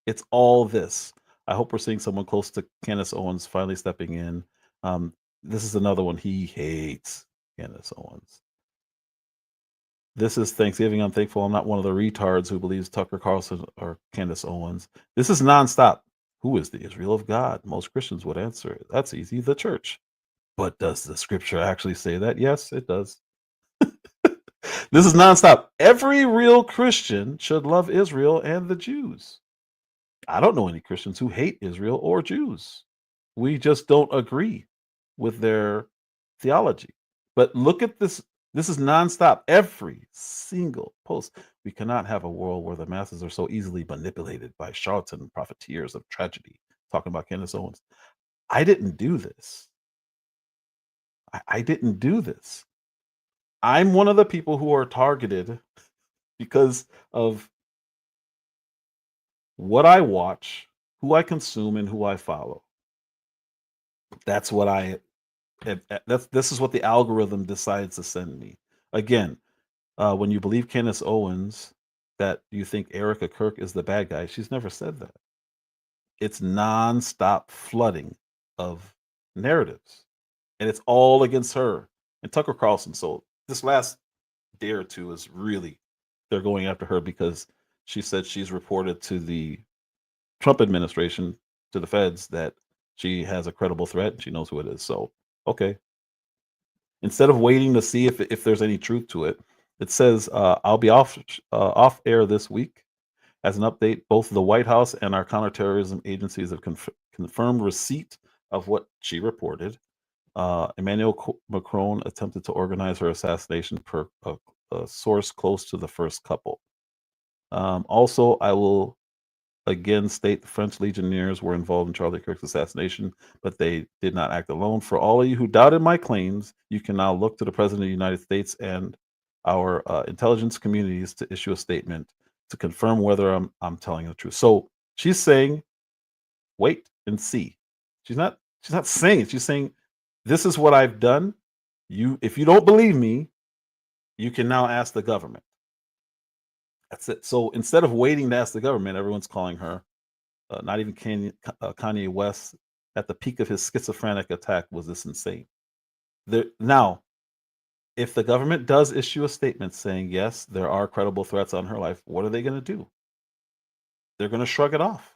It's all this. I hope we're seeing someone close to Candace Owens finally stepping in. This is another one. He hates Candace Owens. This is Thanksgiving. I'm thankful I'm not one of the retards who believes Tucker Carlson or Candace Owens. This is nonstop. Who is the Israel of God? Most Christians would answer it. That's easy. The church. But does the scripture actually say that? Yes, it does. This is nonstop. Every real Christian should love Israel and the Jews. I don't know any Christians who hate Israel or Jews. We just don't agree with their theology. But look at this. This is nonstop. Every single post. We cannot have a world where the masses are so easily manipulated by charlatan profiteers of tragedy. Talking about Candace Owens. I didn't do this. I didn't do this. I'm one of the people who are targeted because of what I watch, who I consume, and who I follow. That's what this is what the algorithm decides to send me. Again, when you believe Candace Owens, that you think Erica Kirk is the bad guy, she's never said that. It's nonstop flooding of narratives, and it's all against her and Tucker Carlson. So this last day or two is really, they're going after her because she said she's reported to the Trump administration, to the feds, that she has a credible threat and she knows who it is. So, okay. Instead of waiting to see if there's any truth to it, it says, I'll be off air this week. As an update, both the White House and our counterterrorism agencies have confirmed receipt of what she reported. Emmanuel Macron attempted to organize her assassination per a source close to the first couple. Also, I will again state the French Legionnaires were involved in Charlie Kirk's assassination, but they did not act alone. For all of you who doubted my claims, you can now look to the President of the United States and our intelligence communities to issue a statement to confirm whether I'm telling the truth. So she's saying, wait and see. She's not saying it. She's saying, this is what I've done. If you don't believe me, you can now ask the government. That's it. So instead of waiting to ask the government, everyone's calling her. Not even Kanye West, at the peak of his schizophrenic attack, was this insane. Now, if the government does issue a statement saying, yes, there are credible threats on her life, what are they going to do? They're going to shrug it off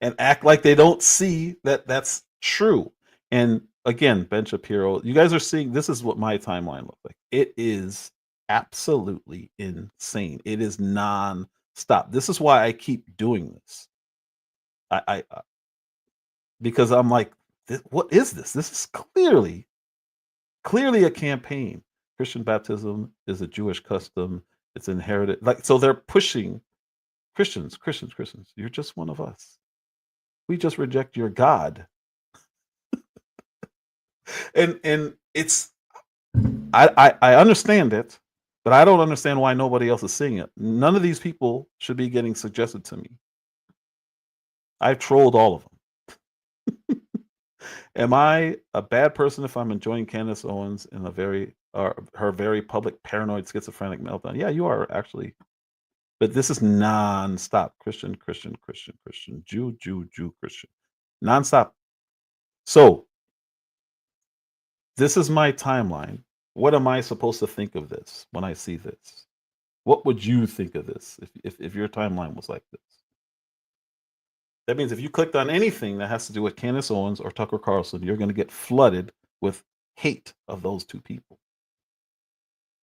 and act like they don't see that that's true. And again, Ben Shapiro, you guys are seeing, this is what my timeline looks like. It is absolutely insane. It is non-stop. This is why I keep doing this. I because I'm like, what is this? This is clearly a campaign. Christian baptism is a Jewish custom. It's inherited. Like, so they're pushing Christians. You're just one of us. We just reject your God. and it's, I understand it, but I don't understand why nobody else is seeing it. None of these people should be getting suggested to me. I've trolled all of them. Am I a bad person if I'm enjoying Candace Owens in her very public paranoid schizophrenic meltdown? Yeah, you are actually. But this is non-stop Christian, Christian, Christian, Christian, Jew, Jew, Jew, Christian, non-stop. So this is my timeline. What am I supposed to think of this when I see this? What would you think of this if your timeline was like this? That means if you clicked on anything that has to do with Candace Owens or Tucker Carlson, you're going to get flooded with hate of those two people.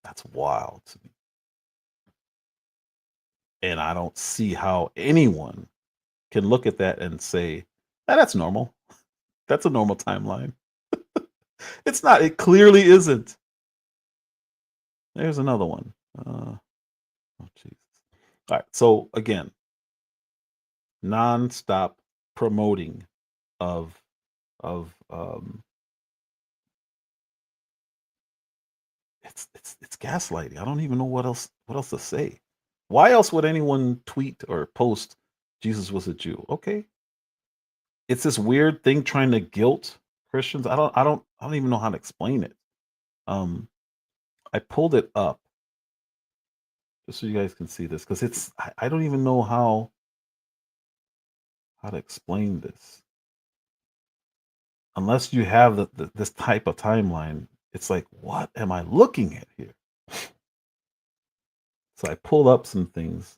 That's wild to me. And I don't see how anyone can look at that and say, that's normal. That's a normal timeline. It's not. It clearly isn't. There's another one. Oh, Jesus. All right. So again, non-stop promoting of it's gaslighting. I don't even know what else to say. Why else would anyone tweet or post Jesus was a Jew? Okay. It's this weird thing trying to guilt Christians. I don't even know how to explain it. I pulled it up just so you guys can see this, because it's I don't even know how to explain this. Unless you have this type of timeline, it's like, what am I looking at here? So I pulled up some things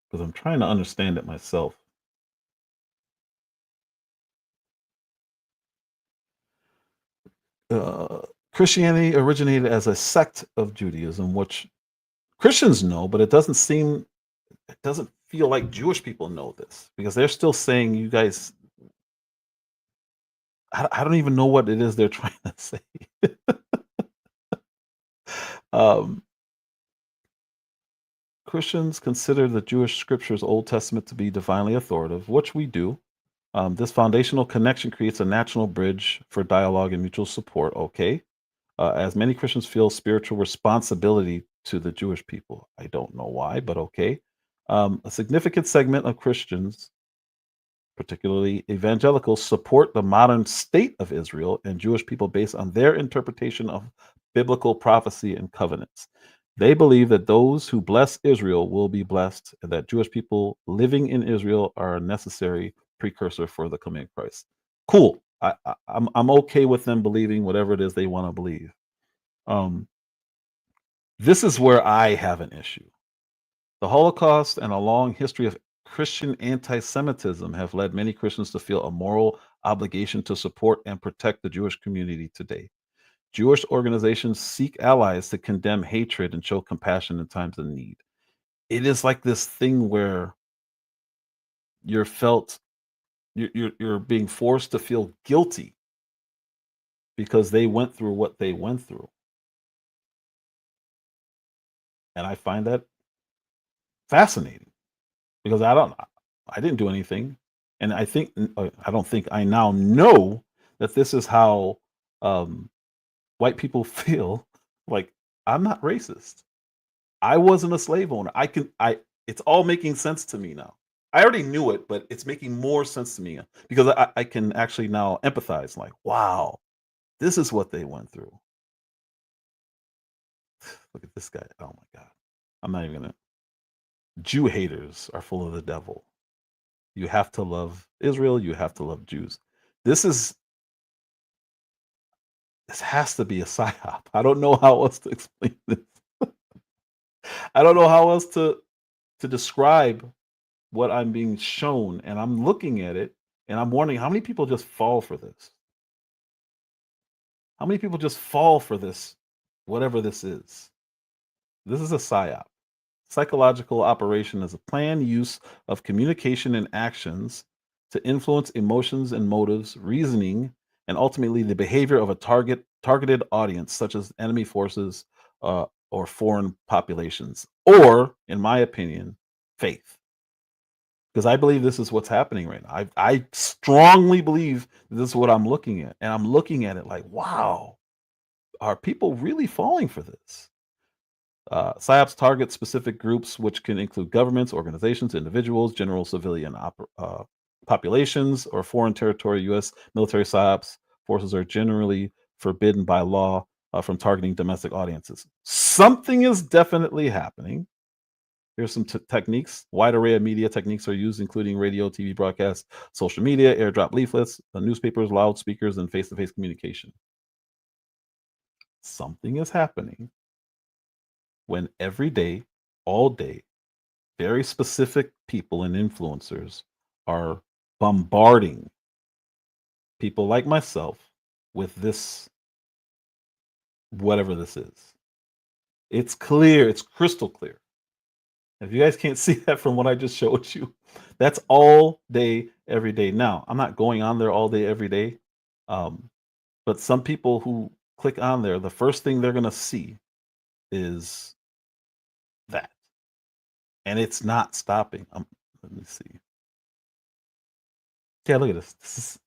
because I'm trying to understand it myself. Christianity originated as a sect of Judaism, which Christians know, but it doesn't feel like Jewish people know this, because they're still saying, you guys, I don't even know what it is they're trying to say. Christians consider the Jewish scriptures, Old Testament, to be divinely authoritative, which we do. This foundational connection creates a natural bridge for dialogue and mutual support. Okay. As many Christians feel spiritual responsibility to the Jewish people. I don't know why, but okay. A significant segment of Christians, particularly evangelicals, support the modern state of Israel and Jewish people based on their interpretation of biblical prophecy and covenants. They believe that those who bless Israel will be blessed, and that Jewish people living in Israel are a necessary precursor for the coming of Christ. Cool. I'm okay with them believing whatever it is they want to believe. This is where I have an issue. The Holocaust and a long history of Christian anti-Semitism have led many Christians to feel a moral obligation to support and protect the Jewish community today. Jewish organizations seek allies to condemn hatred and show compassion in times of need. It is like this thing where you're being forced to feel guilty because they went through what they went through. And I find that fascinating, because I didn't do anything. And I now know that this is how white people feel. Like, I'm not racist. I wasn't a slave owner. It's all making sense to me now. I already knew it, but it's making more sense to me because I can actually now empathize. Like, wow, this is what they went through. Look at this guy. Oh my God. I'm not even gonna. Jew haters are full of the devil. You have to love Israel. You have to love Jews. This has to be a psyop. I don't know how else to explain this. I don't know how else to describe what I'm being shown. And I'm looking at it and I'm wondering, how many people just fall for this? How many people just fall for this, whatever this is? This is a psyop. Psychological operation is a planned use of communication and actions to influence emotions and motives, reasoning, and ultimately the behavior of a targeted audience, such as enemy forces or foreign populations, or, in my opinion, faith. Because I believe this is what's happening right now. I strongly believe this is what I'm looking at. And I'm looking at it like, wow, are people really falling for this? PSYOPs target specific groups, which can include governments, organizations, individuals, general civilian populations, or foreign territory. U.S. military PSYOPs forces are generally forbidden by law from targeting domestic audiences. Something is definitely happening. Here's some techniques. Wide array of media techniques are used, including radio, TV broadcasts, social media, airdrop leaflets, newspapers, loudspeakers, and face-to-face communication. Something is happening when every day, all day, very specific people and influencers are bombarding people like myself with this, whatever this is. It's clear, it's crystal clear. If you guys can't see that from what I just showed you, that's all day, every day. Now, I'm not going on there all day, every day. But some people who click on there, the first thing they're going to see is that. And it's not stopping. Let me see. Yeah, look at this. This is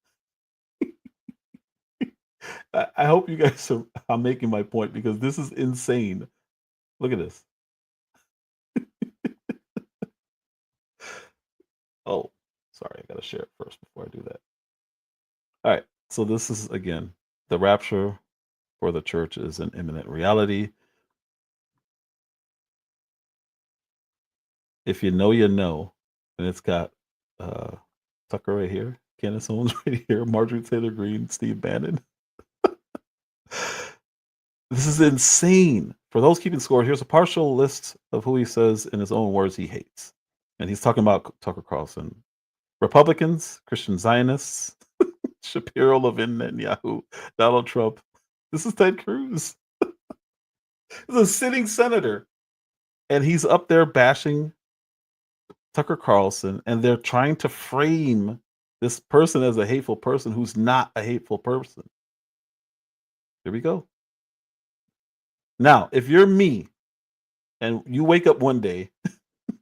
I hope you guys are making my point, because this is insane. Look at this. Oh, sorry, I gotta share it first before I do that. All right, so this is, again, the rapture for the church is an imminent reality. If you know, you know. And it's got Tucker right here, Candace Owens right here, Marjorie Taylor Greene, Steve Bannon. This is insane. For those keeping score, here's a partial list of who he says in his own words he hates. And he's talking about Tucker Carlson. Republicans, Christian Zionists, Shapiro, Levin, Netanyahu, Donald Trump. This is Ted Cruz. This is a sitting senator. And he's up there bashing Tucker Carlson, and they're trying to frame this person as a hateful person who's not a hateful person. Here we go. Now, if you're me and you wake up one day,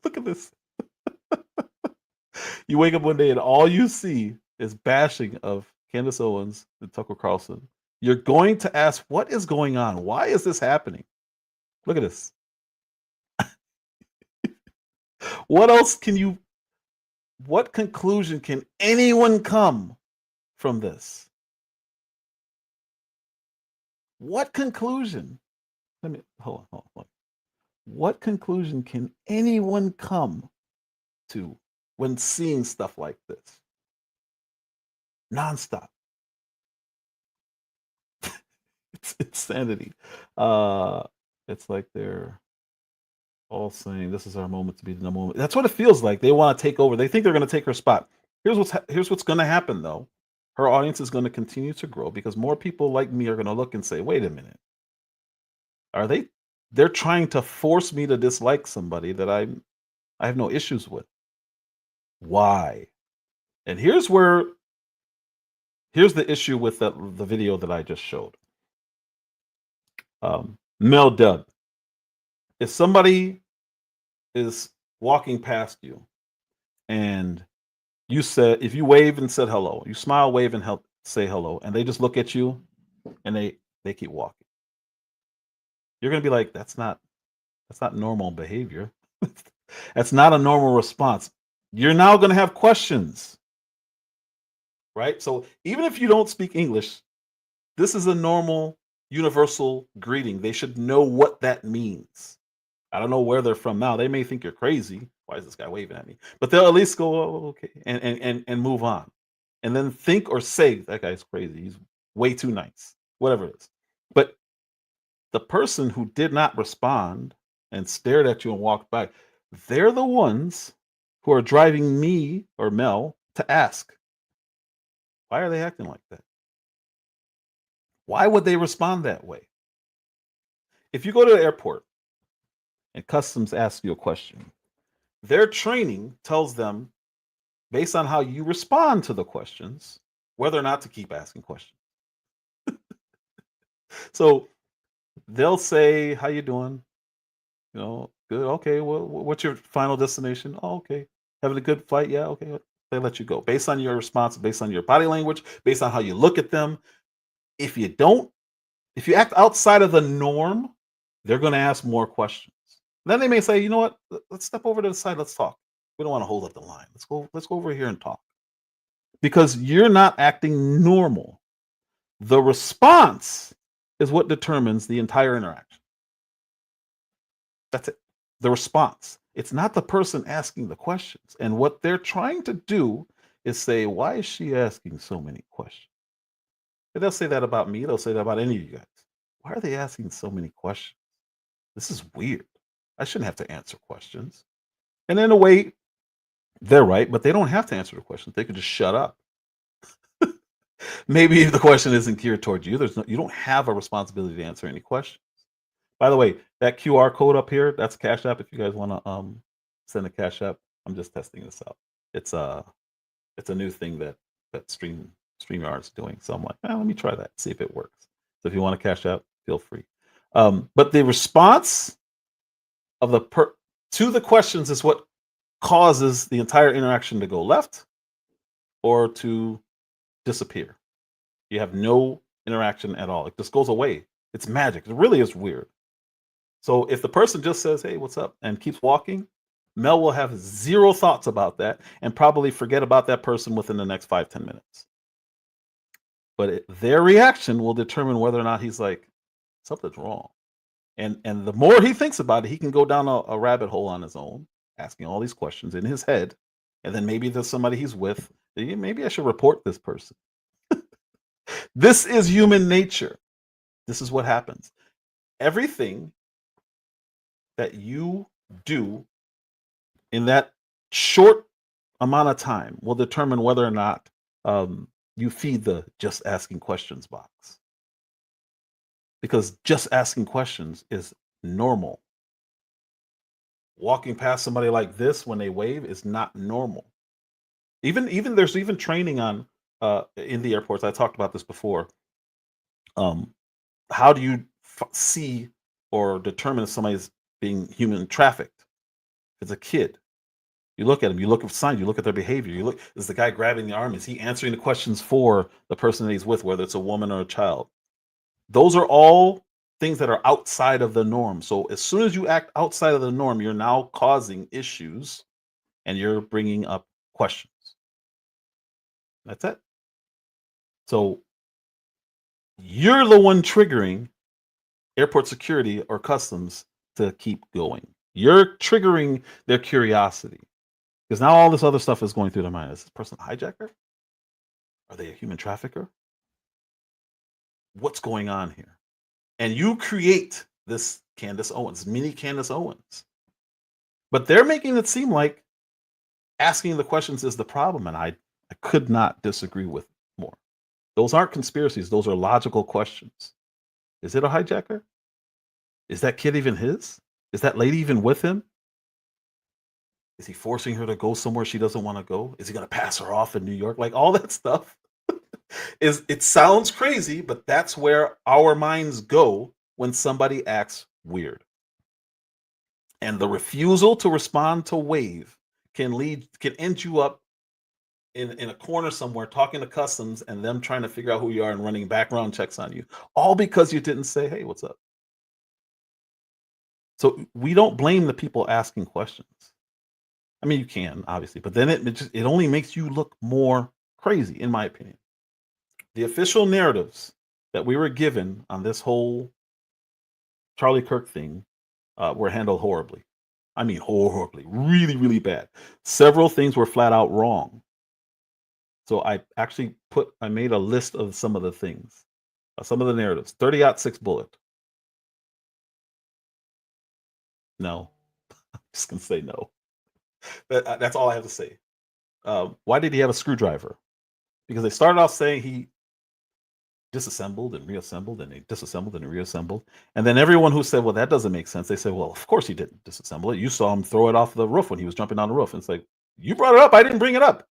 look at this. You wake up one day and all you see is bashing of Candace Owens and Tucker Carlson. You're going to ask, what is going on? Why is this happening? Look at this. What else can you, what conclusion can anyone come from this? What conclusion? Let me, hold on. What conclusion can anyone come to when seeing stuff like this? Nonstop. It's insanity. It's like they're all saying, this is our moment to be the moment. That's what it feels like. They want to take over. They think they're going to take her spot. Here's what's going to happen, though. Her audience is going to continue to grow because more people like me are going to look and say, wait a minute. They're trying to force me to dislike somebody that I have no issues with. Why? And here's the issue with the video that I just showed. Mel Dub. If somebody is walking past you and you said, if you wave and said hello, you smile, wave, and say hello, and they just look at you and they keep walking, you're going to be like, that's not normal behavior. That's not a normal response. You're now going to have questions, right? So even if you don't speak English, this is a normal universal greeting. They should know what that means. I don't know where they're from now. They may think you're crazy. Why is this guy waving at me? But they'll at least go, oh, okay, and move on. And then think or say, that guy's crazy. He's way too nice. Whatever it is. But the person who did not respond and stared at you and walked by, they're the ones who are driving me or Mel to ask, why are they acting like that? Why would they respond that way? If you go to the airport and customs asks you a question, their training tells them, based on how you respond to the questions, whether or not to keep asking questions. So they'll say, how you doing? You know, good. Okay. Well, what's your final destination? Oh, okay. Having a good flight? Yeah. Okay. They let you go based on your response, based on your body language, based on how you look at them. If you act outside of the norm, they're going to ask more questions. Then they may say, you know what? Let's step over to the side. Let's talk. We don't want to hold up the line. Let's go over here and talk. Because you're not acting normal. The response is what determines the entire interaction. That's it. The response. It's not the person asking the questions. And what they're trying to do is say, why is she asking so many questions? And they'll say that about me. They'll say that about any of you guys. Why are they asking so many questions? This is weird. I shouldn't have to answer questions. And in a way, they're right, but they don't have to answer the questions. They could just shut up. Maybe if the question isn't geared towards you, you don't have a responsibility to answer any questions. By the way, that QR code up here, that's Cash App. If you guys want to send a Cash App, I'm just testing this out. It's a new thing that StreamYard's doing. So I'm like, let me try that, see if it works. So if you want to Cash App, feel free. But the response of to the questions is what causes the entire interaction to go left or to disappear. You have no interaction at all. It just goes away. It's magic. It really is weird. So if the person just says, hey, what's up, and keeps walking, Mel will have zero thoughts about that and probably forget about that person within the next 5-10 minutes. But their reaction will determine whether or not he's like, something's wrong. And the more he thinks about it, he can go down a rabbit hole on his own, asking all these questions in his head. And then maybe there's somebody he's with. Maybe I should report this person. This is human nature. This is what happens. Everything that you do in that short amount of time will determine whether or not you feed the just asking questions box. Because just asking questions is normal. Walking past somebody like this when they wave is not normal. Even there's even training on in the airports. I talked about this before. How do you see or determine if somebody's being human trafficked? If it's a kid, you look at him, you look at signs, you look at their behavior. You look, is the guy grabbing the arm? Is he answering the questions for the person that he's with, whether it's a woman or a child? Those are all things that are outside of the norm. So as soon as you act outside of the norm, you're now causing issues and you're bringing up questions. That's it. So you're the one triggering airport security or customs to keep going. You're triggering their curiosity because now all this other stuff is going through their mind. Is this person a hijacker? Are they a human trafficker? What's going on here? And you create this Candace Owens, mini Candace Owens. But they're making it seem like asking the questions is the problem. And I could not disagree with more. Those aren't conspiracies. Those are logical questions. Is it a hijacker? Is that kid even his? Is that lady even with him? Is he forcing her to go somewhere she doesn't want to go? Is he going to pass her off in New York? Like all that stuff. It sounds crazy, but that's where our minds go when somebody acts weird. And the refusal to respond to wave can end you up in a corner somewhere talking to customs and them trying to figure out who you are and running background checks on you, all because you didn't say, hey, what's up? So we don't blame the people asking questions. I mean, you can, obviously, but then it only makes you look more crazy, in my opinion. The official narratives that we were given on this whole Charlie Kirk thing were handled horribly. I mean, horribly, really, really bad. Several things were flat out wrong. So I made a list of some of the things, some of the narratives. 30-06 bullet. No, I'm just gonna say no. That's all I have to say. Why did he have a screwdriver? Because they started off saying he disassembled and reassembled and he disassembled and reassembled. And then everyone who said, well, that doesn't make sense. They said, well, of course he didn't disassemble it. You saw him throw it off the roof when he was jumping down the roof. And it's like, you brought it up. I didn't bring it up.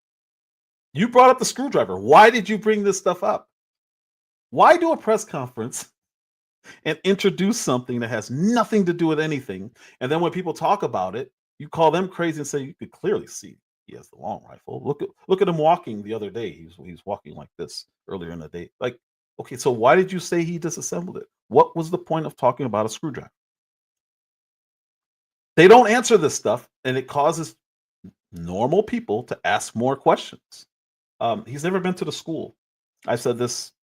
You brought up the screwdriver. Why did you bring this stuff up? Why do a press conference and introduce something that has nothing to do with anything? And then when people talk about it, you call them crazy and say, you could clearly see he has the long rifle. Look at him walking the other day. He's walking like this earlier in the day. Like, okay, so why did you say he disassembled it? What was the point of talking about a screwdriver? They don't answer this stuff, and it causes normal people to ask more questions. He's never been to the school. I've said this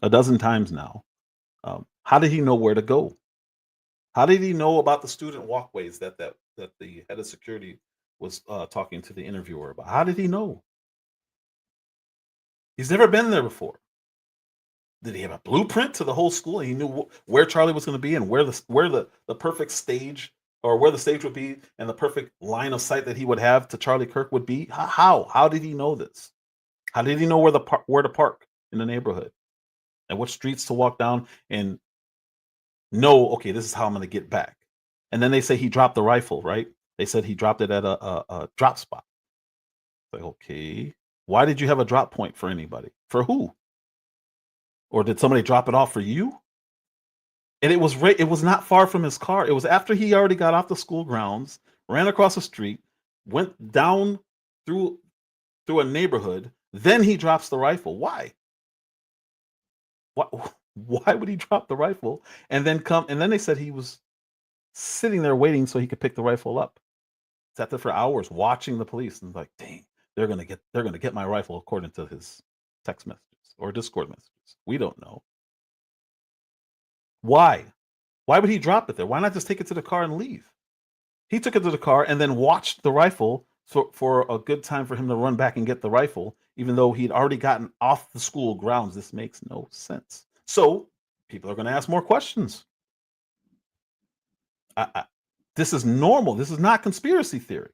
a dozen times now. How did he know where to go? How did he know about the student walkways that that the head of security was talking to the interviewer about. How did he know? He's never been there before. Did he have a blueprint to the whole school? He knew where Charlie was going to be and where the perfect stage, or where the stage would be, and the perfect line of sight that he would have to Charlie Kirk would be. How did he know this? How did he know where to park in the neighborhood and what streets to walk down and know, okay, this is how I'm going to get back? And then they say he dropped the rifle, right? They said he dropped it at a drop spot. Like, okay, why did you have a drop point for anybody? For who? Or did somebody drop it off for you? And it was not far from his car. It was after he already got off the school grounds, ran across the street, went down through a neighborhood. Then he drops the rifle. Why? Why would he drop the rifle and then come? And then they said he was sitting there waiting so he could pick the rifle up. Sat there for hours watching the police and like, dang, they're gonna get my rifle, according to his text messages or Discord messages. We don't know. Why? Why would he drop it there? Why not just take it to the car and leave? He took it to the car and then watched the rifle for a good time for him to run back and get the rifle, even though he'd already gotten off the school grounds. This makes no sense. So people are going to ask more questions. This is normal. This is not conspiracy theory.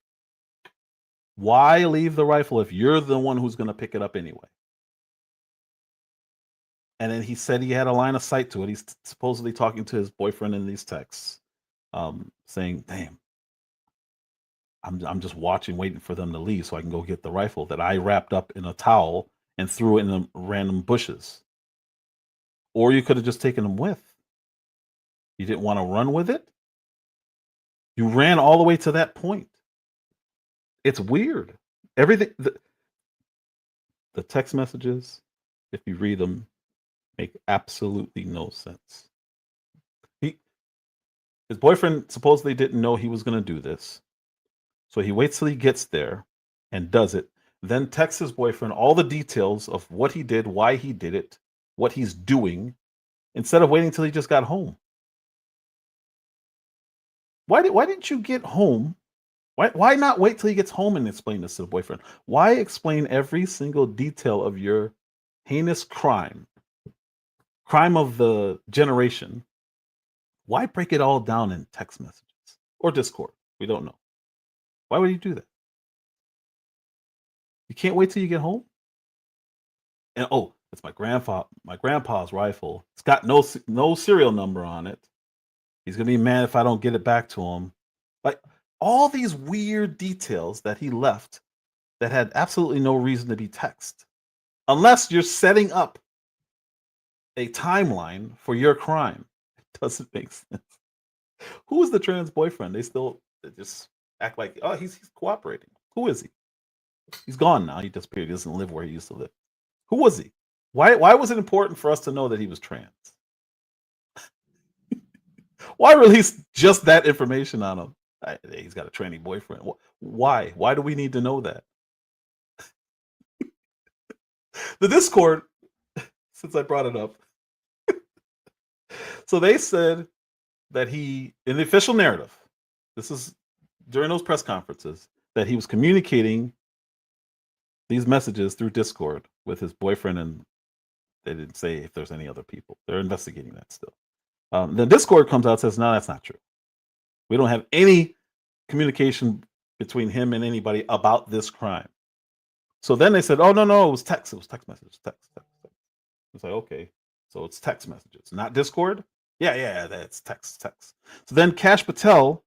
Why leave the rifle if you're the one who's going to pick it up anyway? And then he said he had a line of sight to it. He's supposedly talking to his boyfriend in these texts, saying, damn, I'm just watching, waiting for them to leave so I can go get the rifle that I wrapped up in a towel and threw it in the random bushes. Or you could have just taken them with. You didn't want to run with it? You ran all the way to that point. It's weird. Everything, the text messages, if you read them, make absolutely no sense. His boyfriend supposedly didn't know he was going to do this. So he waits till he gets there and does it, then texts his boyfriend all the details of what he did, why he did it, what he's doing, instead of waiting till he just got home. Why didn't you get home? Why not wait till he gets home and explain this to the boyfriend? Why explain every single detail of your heinous crime of the generation? Why break it all down in text messages or Discord? We don't know. Why would you do that? You can't wait till you get home? And oh, it's my grandpa's rifle. It's got no serial number on it. He's gonna be mad if I don't get it back to him. Like all these weird details that he left that had absolutely no reason to be text. Unless you're setting up a timeline for your crime. It doesn't make sense. Who is the trans boyfriend? They just act like, oh, he's cooperating. Who is he? He's gone now. He disappeared. He doesn't live where he used to live. Who was he? Why was it important for us to know that he was trans? Why release just that information on him? He's got a tranny boyfriend. Why? Why do we need to know that? The Discord, since I brought it up. So they said that in the official narrative, this is during those press conferences, that he was communicating these messages through Discord with his boyfriend, and they didn't say if there's any other people. They're investigating that still. Then Discord comes out and says, no, that's not true. We don't have any communication between him and anybody about this crime. So then they said, oh, no, it was text. It was text messages. Text. It's like, okay, so it's text messages, not Discord? Yeah, that's text. So then Cash Patel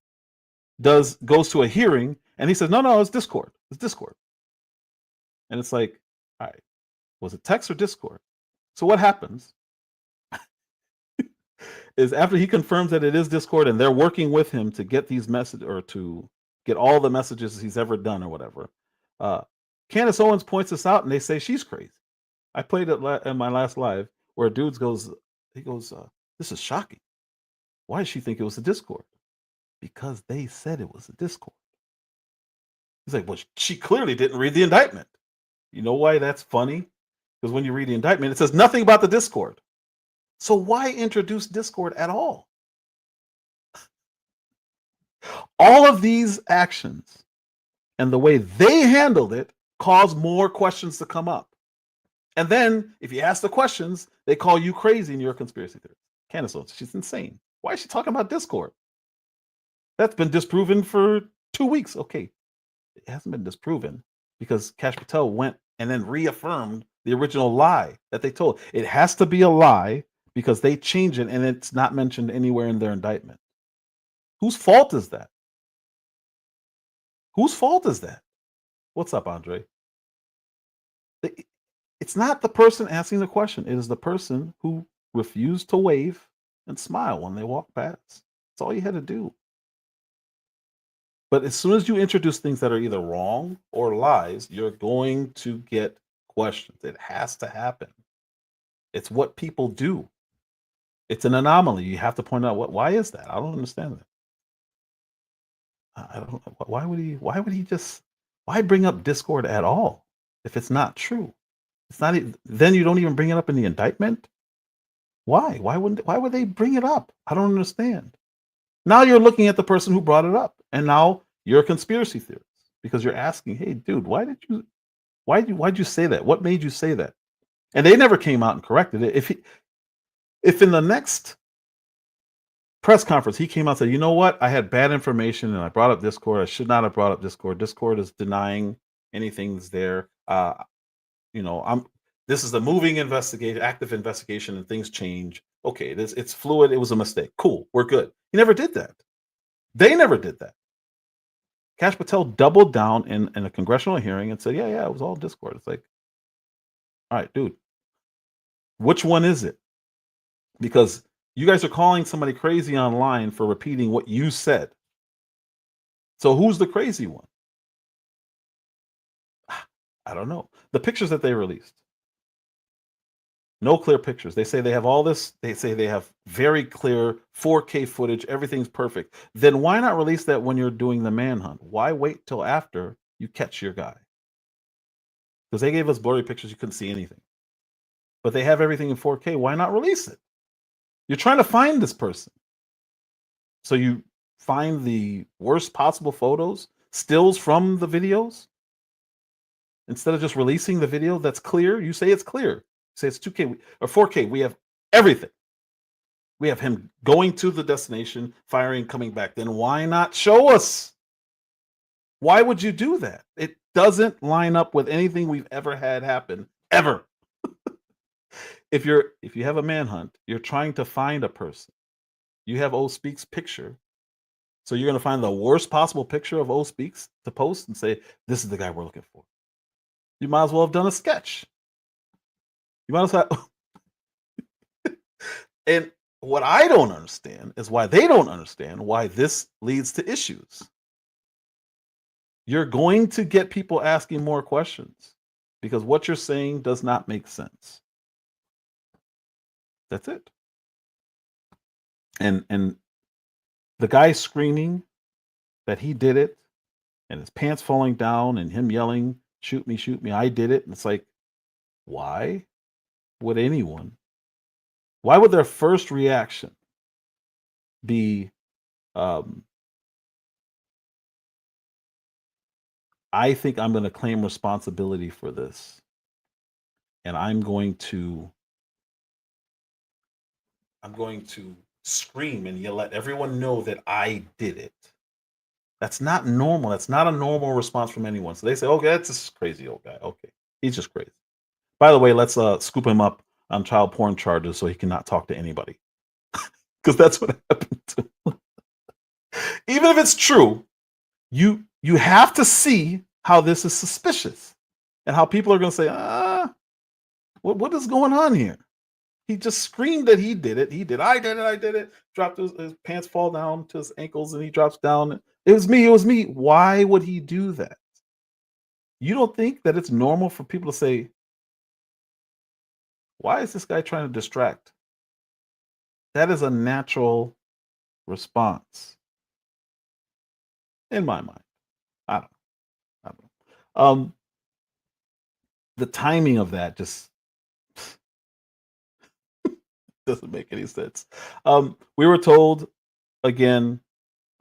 goes to a hearing, and he says, no, it's Discord. It's Discord. And it's like, all right, was it text or Discord? So what happens is after he confirms that it is Discord and they're working with him to get these messages, or to get all the messages he's ever done or whatever, Candace Owens points this out and they say she's crazy. I played it in my last live where a dude goes, this is shocking. Why does she think it was a Discord? Because they said it was a Discord. He's like, well, she clearly didn't read the indictment. You know why that's funny? Because when you read the indictment, it says nothing about the Discord. So why introduce Discord at all? All of these actions and the way they handled it caused more questions to come up. And then if you ask the questions, they call you crazy and you're a conspiracy theorist. Candace Owens, she's insane. Why is she talking about Discord? That's been disproven for 2 weeks. Okay, it hasn't been disproven because Cash Patel went and then reaffirmed the original lie that they told. It has to be a lie because they change it and it's not mentioned anywhere in their indictment. Whose fault is that? Whose fault is that? What's up, Andre? It's not the person asking the question. It is the person who refused to wave and smile when they walk past. That's all you had to do. But as soon as you introduce things that are either wrong or lies, you're going to get questions. It has to happen. It's what people do. It's an anomaly. You have to point out why is that? I don't understand that. I don't. Why would he just? Why bring up Discord at all if it's not true? It's not. Then you don't even bring it up in the indictment. Why? Why would they bring it up? I don't understand. Now you're looking at the person who brought it up, and now you're a conspiracy theorist because you're asking, "Hey, dude, why'd you say that? What made you say that?" And they never came out and corrected it. If in the next press conference he came out and said, "You know what? I had bad information and I brought up Discord. I should not have brought up Discord. Discord is denying anything's there. This is a moving investigation, active investigation, and things change. Okay, it's fluid. It was a mistake. Cool, we're good." He never did that. They never did that. Cash Patel doubled down in a congressional hearing and said, yeah, it was all Discord. It's like, all right, dude, which one is it? Because you guys are calling somebody crazy online for repeating what you said. So who's the crazy one? I don't know. The pictures that they released. No clear pictures. They say they have all this. They say they have very clear 4K footage. Everything's perfect. Then why not release that when you're doing the manhunt? Why wait till after you catch your guy? Because they gave us blurry pictures. You couldn't see anything. But they have everything in 4K. Why not release it? You're trying to find this person. So you find the worst possible photos, stills from the videos. Instead of just releasing the video that's clear, you say it's clear. Say it's 2K or 4K. We have everything. We have him going to the destination, firing, coming back. Then why not show us? Why would you do that? It doesn't line up with anything we've ever had happen, ever. If you have a manhunt, you're trying to find a person. You have O Speaks picture. So you're going to find the worst possible picture of O Speaks to post and say, this is the guy we're looking for. You might as well have done a sketch. You might as well. And what I don't understand is why they don't understand why this leads to issues. You're going to get people asking more questions because what you're saying does not make sense. That's it. And the guy screaming that he did it and his pants falling down and him yelling, shoot me, I did it. And it's like, why would anyone? Why would their first reaction be, I think I'm going to claim responsibility for this, and I'm going to scream and yell, let everyone know that I did it. That's not normal. That's not a normal response from anyone. So they say, okay, that's this crazy old guy. Okay, he's just crazy. By the way, let's scoop him up on child porn charges so he cannot talk to anybody. Because that's what happened to him. Even if it's true, you have to see how this is suspicious and how people are going to say, what is going on here? He just screamed that he did it. I did it. Dropped his pants fall down to his ankles and he drops down. It was me. Why would he do that? You don't think that it's normal for people to say, why is this guy trying to distract? That is a natural response. In my mind. I don't know. The timing of that just doesn't make any sense. We were told again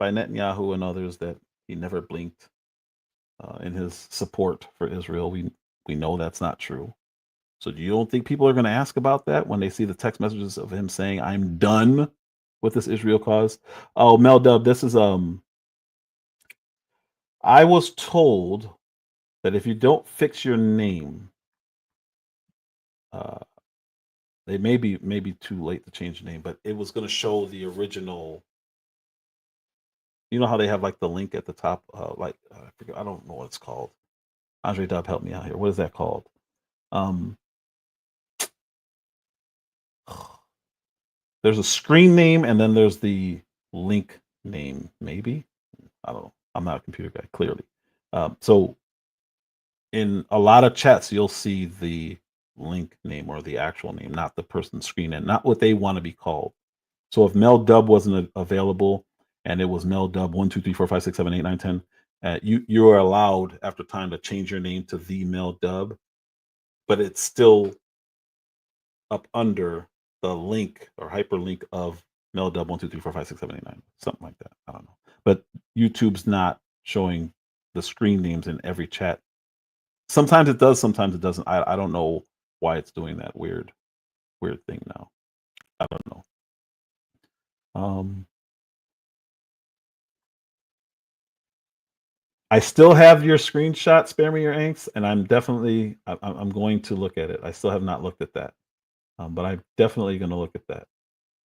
by Netanyahu and others that he never blinked in his support for Israel. We know that's not true. So you don't think people are going to ask about that when they see the text messages of him saying, "I'm done with this Israel cause"? Oh, Mel Dub, this is I was told that if you don't fix your name, they may be too late to change the name, but it was going to show the original. You know how they have like the link at the top, I forget, I don't know what it's called. Andre Dub, help me out here. What is that called? There's a screen name and then there's the link name. Maybe, I don't know. I'm not a computer guy, clearly. So in a lot of chats, you'll see the link name or the actual name, not the person's screen name, not what they want to be called. So if Mel Dub wasn't available and it was Mel Dub 1, 2, 3, 4, 5, 6, 7, 8, 9, 10, you are allowed after time to change your name to the Mel Dub, but it's still up under the link or hyperlink of Mel Dub 1, 2, 3, 4, 5, 6, 7, 8, 9, something like that. I don't know. But YouTube's not showing the screen names in every chat. Sometimes it does, sometimes it doesn't. I don't know why it's doing that weird thing now. I don't know. I still have your screenshot, spare me your angst, and I'm going to look at it. I still have not looked at that, but I'm definitely going to look at that.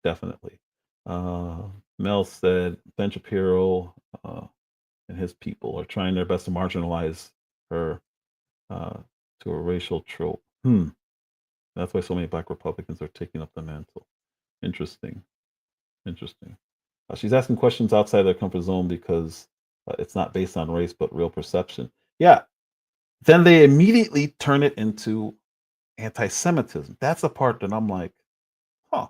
Definitely. Mel said Ben Shapiro and his people are trying their best to marginalize her to a racial trope. That's why so many Black Republicans are taking up the mantle. Interesting. She's asking questions outside their comfort zone because it's not based on race but real perception. Yeah. Then they immediately turn it into anti-Semitism. That's the part that I'm like, huh.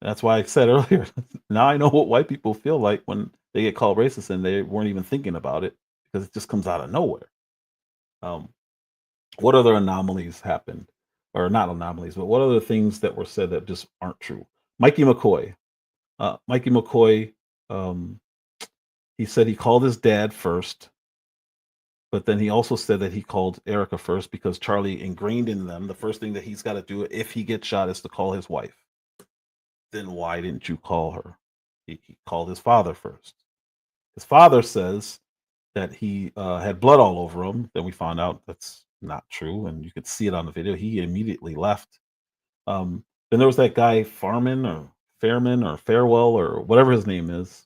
That's why I said earlier, now I know what white people feel like when they get called racist and they weren't even thinking about it because it just comes out of nowhere. What other anomalies happened? Or not anomalies, but what other things that were said that just aren't true? Mikey McCoy. He said he called his dad first, but then he also said that he called Erica first because Charlie ingrained in them the first thing that he's got to do if he gets shot is to call his wife. Then why didn't you call her? He called his father first. His father says that he had blood all over him. Then we found out that's not true, and you could see it on the video. He immediately left. Then there was that guy Fairman or Farewell or whatever his name is.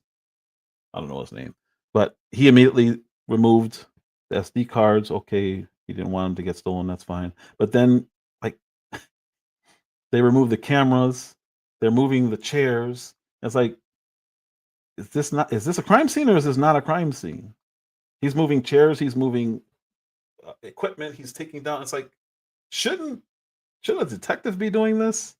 I don't know his name, but he immediately removed the SD cards. Okay, he didn't want them to get stolen. That's fine. But then, like, they removed the cameras. They're moving the chairs. It's like, is this a crime scene or is this not a crime scene? He's moving chairs. He's moving equipment. He's taking down. It's like, shouldn't a detective be doing this?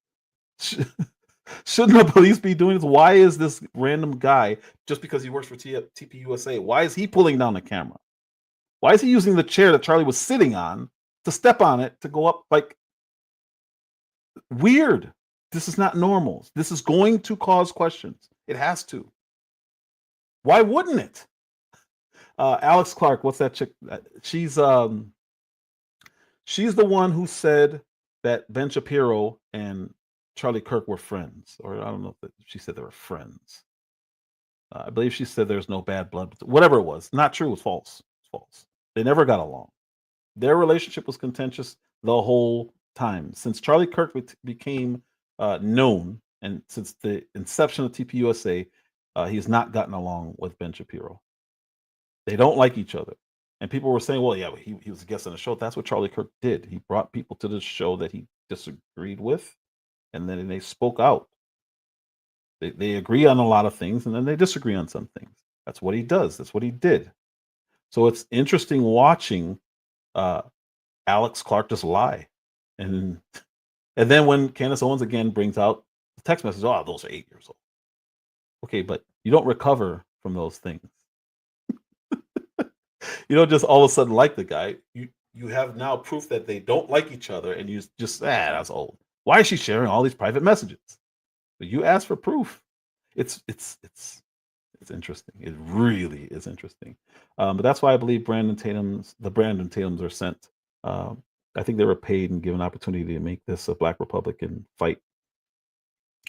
Shouldn't the police be doing this? Why is this random guy, just because he works for TPUSA, why is he pulling down the camera? Why is he using the chair that Charlie was sitting on to step on it to go up? Like, weird. This is not normal. This is going to cause questions. It has to. Why wouldn't it? Alex Clark, what's that chick? She's the one who said that Ben Shapiro and Charlie Kirk were friends, or I don't know if she said they were friends. I believe she said there's no bad blood. Whatever it was, not true. It was false. It's false. They never got along. Their relationship was contentious the whole time since Charlie Kirk became known, and since the inception of TPUSA, he's not gotten along with Ben Shapiro. They don't like each other. And people were saying, well, yeah, he was a guest on the show. That's what Charlie Kirk did. He brought people to the show that he disagreed with, and then they spoke out. They agree on a lot of things, and then they disagree on some things. That's what he does. That's what he did. So it's interesting watching Alex Clark just lie. And then when Candace Owens again brings out the text message, oh, those are 8 years old. Okay, but you don't recover from those things. You don't just all of a sudden like the guy. You have now proof that they don't like each other, and you just, that's old. Why is she sharing all these private messages? But you ask for proof. It's it's interesting. It really is interesting. But that's why I believe the Brandon Tatums are sent. I think they were paid and given opportunity to make this a Black Republican fight.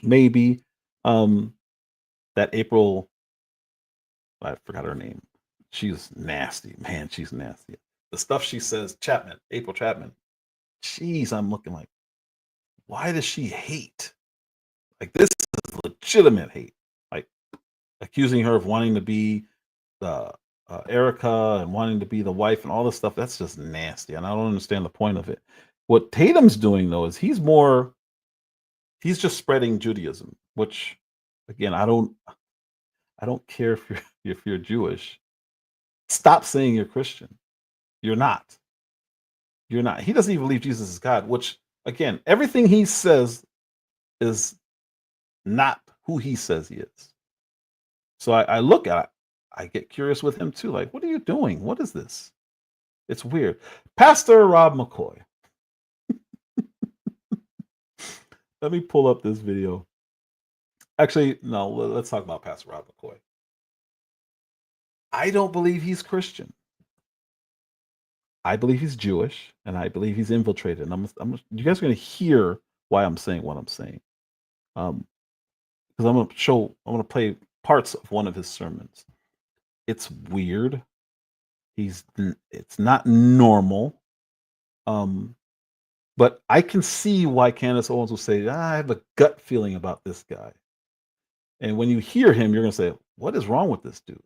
Maybe that April, I forgot her name. She's nasty, man. She's nasty. The stuff she says, April Chapman. Jeez, I'm looking like, why does she hate? Like, this is legitimate hate. Like, accusing her of wanting to be Erica and wanting to be the wife and all this stuff. That's just nasty, and I don't understand the point of it. What Tatum's doing though is he's just spreading Judaism, which, again, I don't care if you're Jewish. Stop saying you're Christian. You're not. You're not. He doesn't even believe Jesus is God, which, again, everything he says is not who he says he is. So I look at it, I get curious with him too. Like, what are you doing? What is this? It's weird. Pastor Rob McCoy. Let me pull up this video. Actually, no, let's talk about Pastor Rob McCoy. I don't believe he's Christian. I believe he's Jewish, and I believe he's infiltrated. And you guys are going to hear why I'm saying what I'm saying. Because I'm going to play parts of one of his sermons. It's weird. It's not normal. But I can see why Candace Owens will say, I have a gut feeling about this guy. And when you hear him, you're going to say, what is wrong with this dude?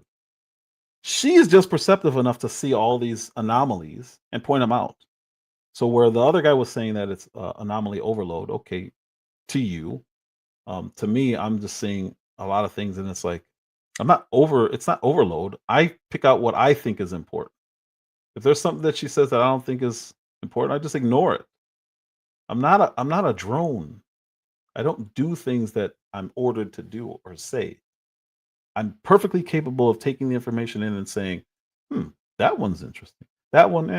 She is just perceptive enough to see all these anomalies and point them out. So where the other guy was saying that it's anomaly overload, okay, to you. To me, I'm just seeing a lot of things, and it's like, it's not overload. I pick out what I think is important. If there's something that she says that I don't think is important, I just ignore it. I'm not a drone. I don't do things that I'm ordered to do or say. I'm perfectly capable of taking the information in and saying, that one's interesting. That one,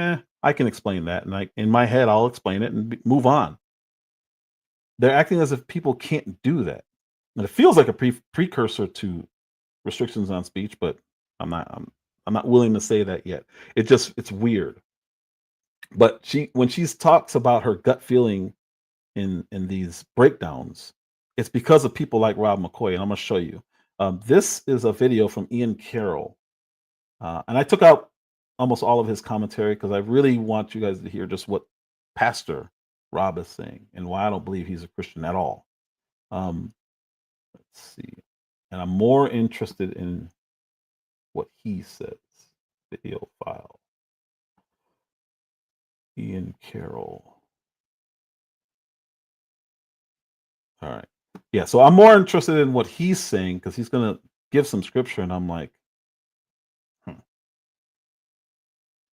I can explain that. And in my head, I'll explain it and move on. They're acting as if people can't do that. And it feels like a precursor to restrictions on speech, but I'm not willing to say that yet. It's weird. But when she talks about her gut feeling in these breakdowns, it's because of people like Rob McCoy, and I'm going to show you. This is a video from Ian Carroll, and I took out almost all of his commentary because I really want you guys to hear just what Pastor Rob is saying and why I don't believe he's a Christian at all. Let's see, and I'm more interested in what he says. Video file. Ian Carroll. All right. Yeah, so I'm more interested in what he's saying because he's going to give some scripture, and I'm like,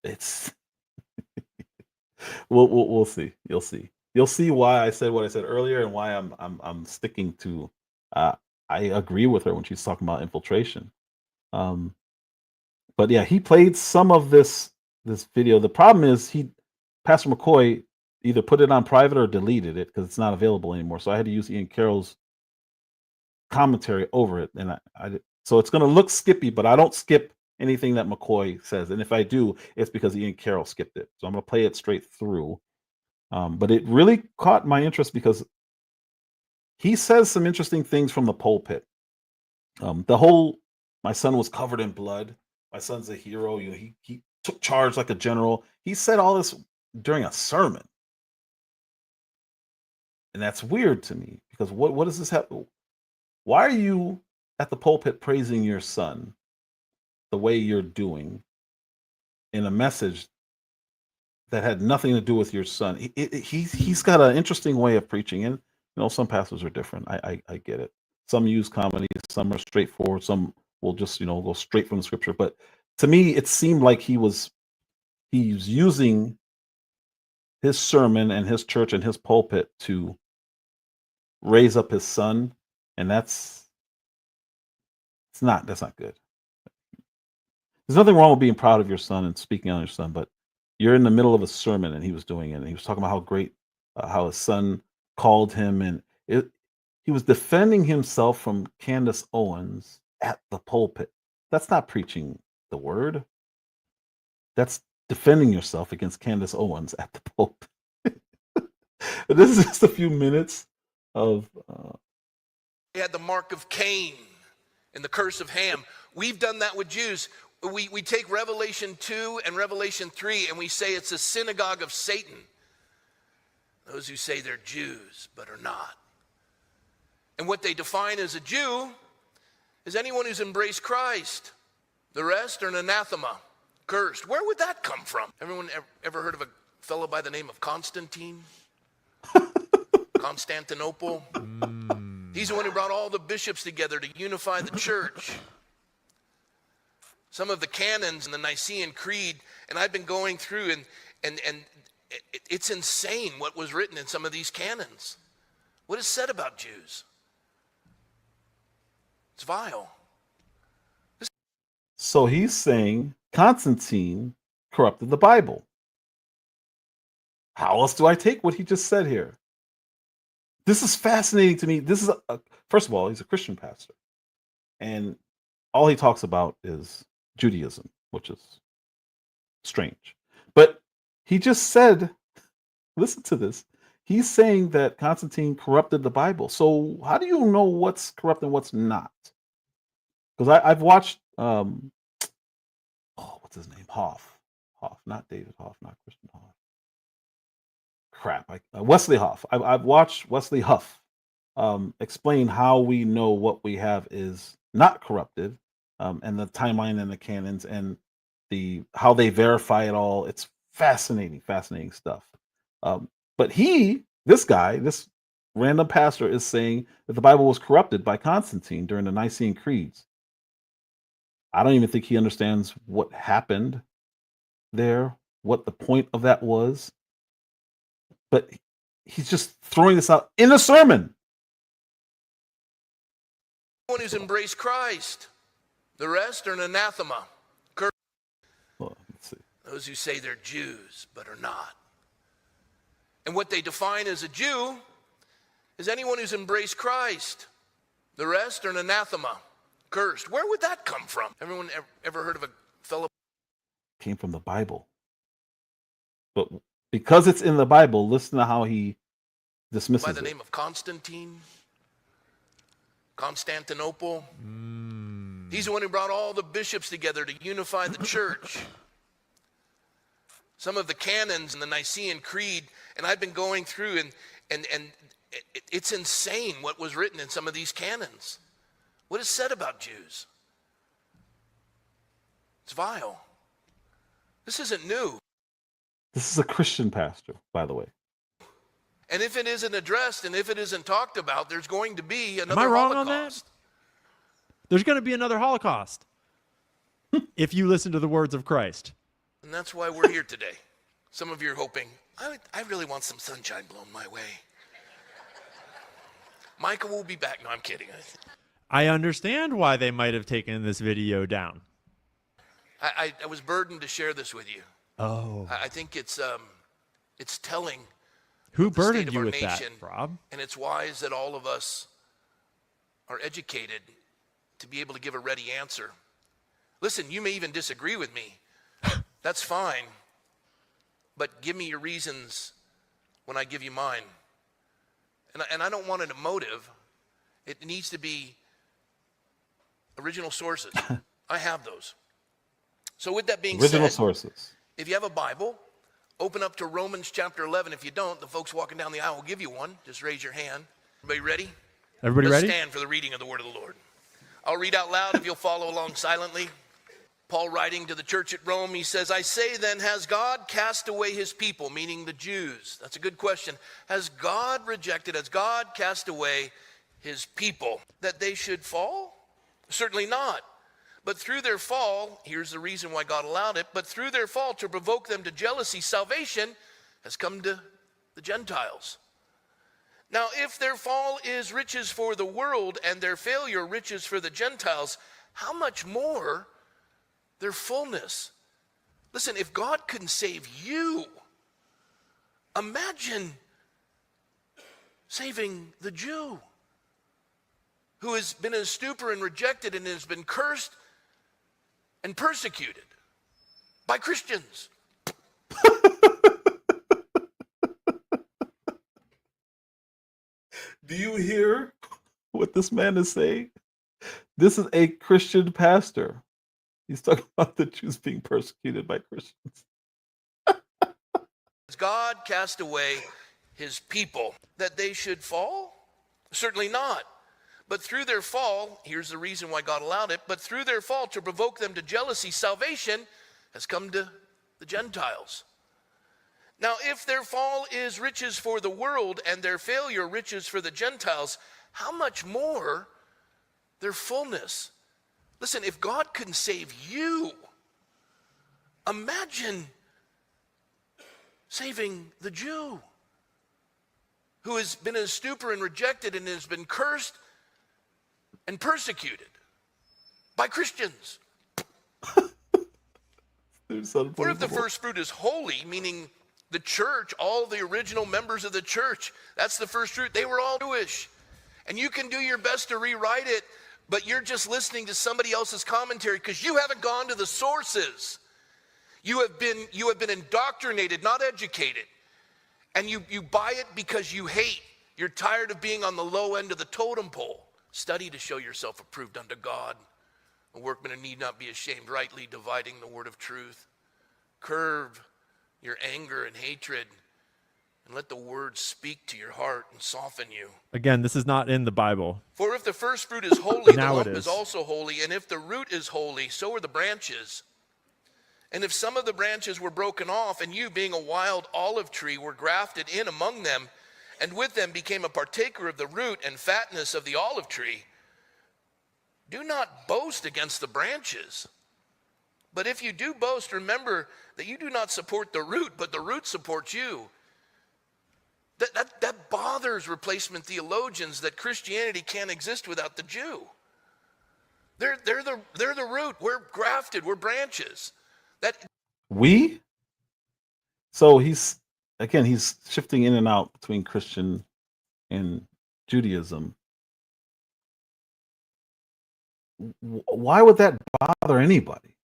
it's we'll see. You'll see why I said what I said earlier and why I'm sticking to. I agree with her when she's talking about infiltration. But yeah, he played some of this video. The problem is Pastor McCoy either put it on private or deleted it because it's not available anymore. So I had to use Ian Carroll's commentary over it, and so it's going to look skippy, but I don't skip anything that McCoy says, and if I do, it's because Ian Carroll skipped it. So I'm going to play it straight through. But it really caught my interest because he says some interesting things from the pulpit. My son was covered in blood. My son's a hero. He took charge like a general. He said all this during a sermon. And that's weird to me because what does this have? Why are you at the pulpit praising your son the way you're doing in a message that had nothing to do with your son? He's got an interesting way of preaching, and some pastors are different. I get it. Some use comedy, some are straightforward, some will just go straight from the scripture. But to me, it seemed like he's using his sermon and his church and his pulpit to raise up his son, and that's not good. There's nothing wrong with being proud of your son and speaking on your son, but you're in the middle of a sermon, and he was doing it, and he was talking about how great, how his son called him, and he was defending himself from Candace Owens at the pulpit. That's not preaching the word. That's defending yourself against Candace Owens at the pulpit. But this is just a few minutes of. They had the mark of Cain and the curse of Ham. We've done that with Jews. We take Revelation 2 and Revelation 3 and we say it's a synagogue of Satan. Those who say they're Jews but are not. And what they define as a Jew is anyone who's embraced Christ. The rest are an anathema, cursed. Where would that come from? Everyone ever heard of a fellow by the name of Constantine? Constantinople? He's the one who brought all the bishops together to unify the church. Some of the canons in the Nicene Creed, and I've been going through, and it's insane what was written in some of these canons. What is said about Jews? It's vile. So he's saying Constantine corrupted the Bible. How else do I take what he just said here? This is fascinating to me. This is, first of all, he's a Christian pastor. And all he talks about is Judaism, which is strange. But he just said, listen to this. He's saying that Constantine corrupted the Bible. So how do you know what's corrupt and what's not? Because I've watched, what's his name? Hoff, not David Hoff, not Christian Hoff. Wesley Hoff. I've watched Wesley Huff explain how we know what we have is not corrupted, and the timeline and the canons and how they verify it all. It's fascinating stuff. But this random pastor is saying that the Bible was corrupted by Constantine during the Nicene Creeds. I don't even think he understands what happened there, what the point of that was. But he's just throwing this out in a sermon. Anyone who's embraced Christ, the rest are an anathema. Well, let's see. Those who say they're Jews but are not. And what they define as a Jew is anyone who's embraced Christ. The rest are an anathema, cursed. Where would that come from? Everyone ever heard of a fellow? Came from the Bible. But because it's in the Bible, listen to how he dismisses By the it. name of Constantine, Constantinople. He's the one who brought all the bishops together to unify the church. Some of the canons in the Nicene Creed, and I've been going through, and it's insane what was written in some of these canons. What is said about Jews? It's vile. This isn't new. This is a Christian pastor, by the way. And if it isn't addressed and if it isn't talked about, there's going to be another Am I wrong Holocaust. on that? There's going to be another Holocaust if you listen to the words of Christ. And that's why we're here today. Some of you are hoping, I really want some sunshine blown my way. Michael will be back. No, I'm kidding. I understand why they might have taken this video down. I was burdened to share this with you. Oh. I think it's telling. Who of the state burdened of you our with that, nation, Rob? And it's wise that all of us are educated to be able to give a ready answer. Listen, you may even disagree with me. That's fine. But give me your reasons when I give you mine. And I don't want it a motive. It needs to be original sources. I have those. So with that being Original said, sources. if you have a Bible, open up to Romans chapter 11. If you don't, the folks walking down the aisle will give you one. Just raise your hand. Everybody ready? Everybody Let's ready? stand for the reading of the word of the Lord. I'll read out loud if you'll follow along silently. Paul writing to the church at Rome, he says, I say then, has God cast away his people, meaning the Jews? That's a good question. Has God cast away his people, that they should fall? Certainly not. But through their fall, here's the reason why God allowed it, but through their fall to provoke them to jealousy, salvation has come to the Gentiles. Now, if their fall is riches for the world and their failure riches for the Gentiles, how much more their fullness? Listen, if God couldn't save you, imagine saving the Jew who has been in a stupor and rejected and has been cursed and persecuted by Christians. Do you hear what this man is saying? This is a Christian pastor. He's talking about the Jews being persecuted by Christians. God cast away his people that they should fall? Certainly not. But through their fall, here's the reason why God allowed it, but through their fall to provoke them to jealousy, salvation has come to the Gentiles. Now, if their fall is riches for the world and their failure riches for the Gentiles, how much more their fullness? Listen, if God can save you, imagine saving the Jew who has been in a stupor and rejected and has been cursed and persecuted by Christians. For if the first fruit is holy, meaning the church, all the original members of the church, that's the first fruit. They were all Jewish. And you can do your best to rewrite it, but you're just listening to somebody else's commentary because you haven't gone to the sources. You have been indoctrinated, not educated. And you buy it because you hate. You're tired of being on the low end of the totem pole. Study to show yourself approved unto God. A workman who need not be ashamed, rightly dividing the word of truth. Curb your anger and hatred, and let the word speak to your heart and soften you. Again, this is not in the Bible. For if the first fruit is holy, the Now lump it is is. also holy, and if the root is holy, so are the branches. And if some of the branches were broken off, and you, being a wild olive tree, were grafted in among them, and with them became a partaker of the root and fatness of the olive tree, do not boast against the branches. But if you do boast, remember that you do not support the root, but the root supports you. That bothers replacement theologians, that Christianity can't exist without the Jew. They're the root. We're grafted. We're branches. So he's shifting in and out between Christian and Judaism. Why would that bother anybody?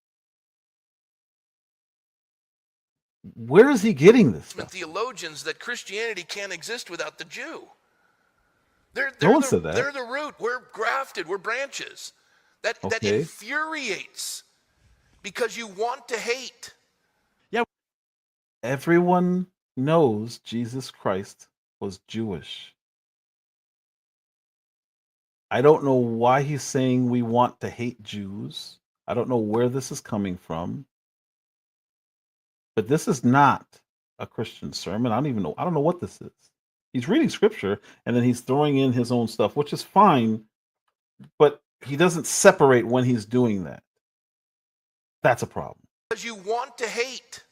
Where is he getting this stuff? Theologians, that Christianity can't exist without the Jew. No one said that. They're the root. We're grafted. We're branches. That infuriates because you want to hate. Yeah. Everyone knows Jesus Christ was Jewish. I don't know why he's saying we want to hate Jews. I don't know where this is coming from. But this is not a Christian sermon. I don't know what this is. He's reading scripture and then he's throwing in his own stuff, which is fine, but he doesn't separate when he's doing that. That's a problem. Because you want to hate.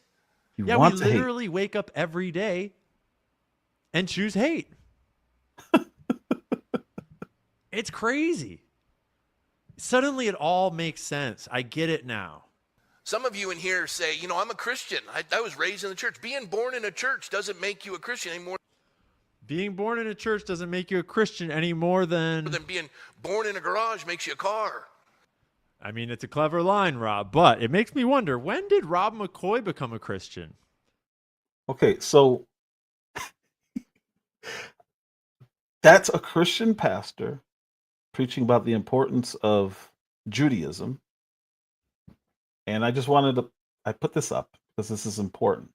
We literally wake up every day and choose hate. It's crazy. Suddenly it all makes sense. I get it now. Some of you in here say, I'm a Christian. I was raised in the church. Being born in a church doesn't make you a Christian anymore. Being born in a church doesn't make you a Christian any more than being born in a garage makes you a car. I mean, it's a clever line, Rob, but it makes me wonder, when did Rob McCoy become a Christian? Okay, so that's a Christian pastor preaching about the importance of Judaism. And I just I put this up because this is important.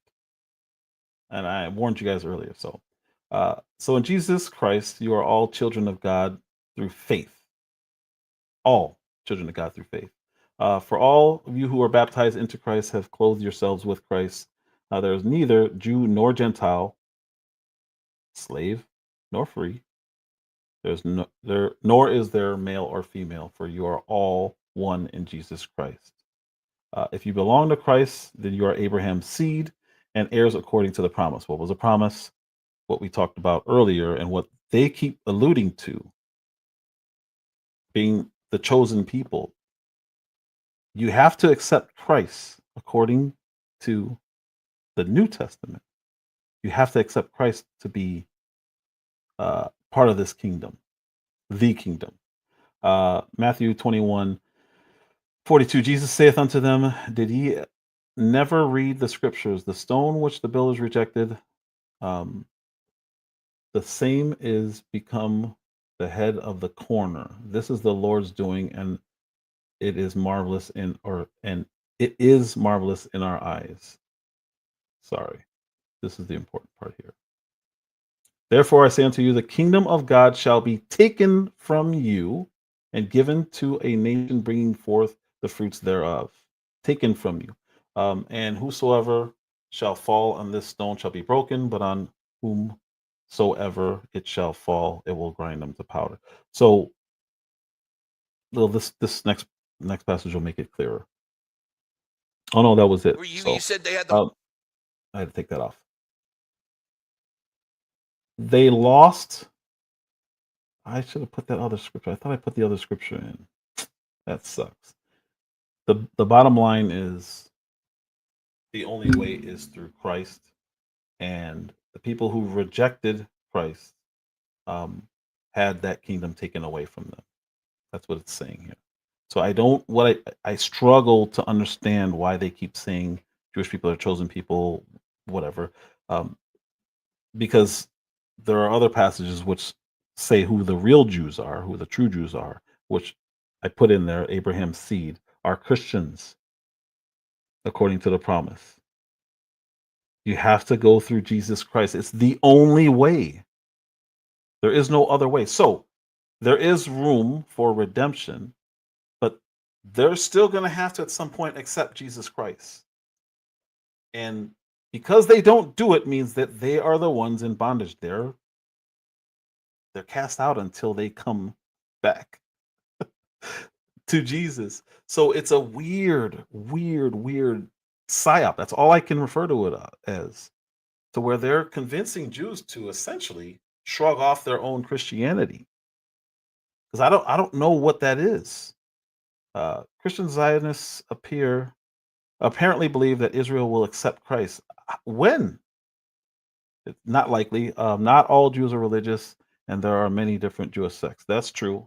And I warned you guys earlier. So in Jesus Christ, you are all children of God through faith. All children of God through faith. For all of you who are baptized into Christ have clothed yourselves with Christ. There is neither Jew nor Gentile, slave nor free. Nor is there male or female, for you are all one in Jesus Christ. If you belong to Christ, then you are Abraham's seed and heirs according to the promise. What was a promise? What we talked about earlier and what they keep alluding to, being the chosen people. You have to accept Christ according to the New Testament. You have to accept Christ to be part of this kingdom, the kingdom. Matthew 21:42. Jesus saith unto them, did ye never read the scriptures? The stone which the builders rejected, the same is become the head of the corner. This is the Lord's doing, and it is marvelous in our eyes. Sorry, this is the important part here. Therefore I say unto you, the kingdom of God shall be taken from you and given to a nation bringing forth the fruits thereof. Taken from you. And whosoever shall fall on this stone shall be broken, but on whomsoever it shall fall, it will grind them to powder. So, well, this next passage will make it clearer. Oh no, that was it. You said they had the. I had to take that off. They lost. I should have put that other scripture. I thought I put the other scripture in. That sucks. The bottom line is the only way is through Christ, and the people who rejected Christ had that kingdom taken away from them. That's what it's saying here. So I struggle to understand why they keep saying Jewish people are chosen people, whatever, because there are other passages which say who the real Jews are, who the true Jews are, which I put in there. Abraham's seed are Christians, according to the promise. You have to go through Jesus Christ. It's the only way. There is no other way. So there is room for redemption, but they're still going to have to at some point accept Jesus Christ. And because they don't do it means that they are the ones in bondage. They're cast out until they come back to Jesus. So it's a weird psyop. That's all I can refer to it as, to where they're convincing Jews to essentially shrug off their own Christianity. Because I don't know what that is. Christian Zionists apparently believe that Israel will accept Christ. When? It's not likely. Not all Jews are religious, and there are many different Jewish sects. That's true.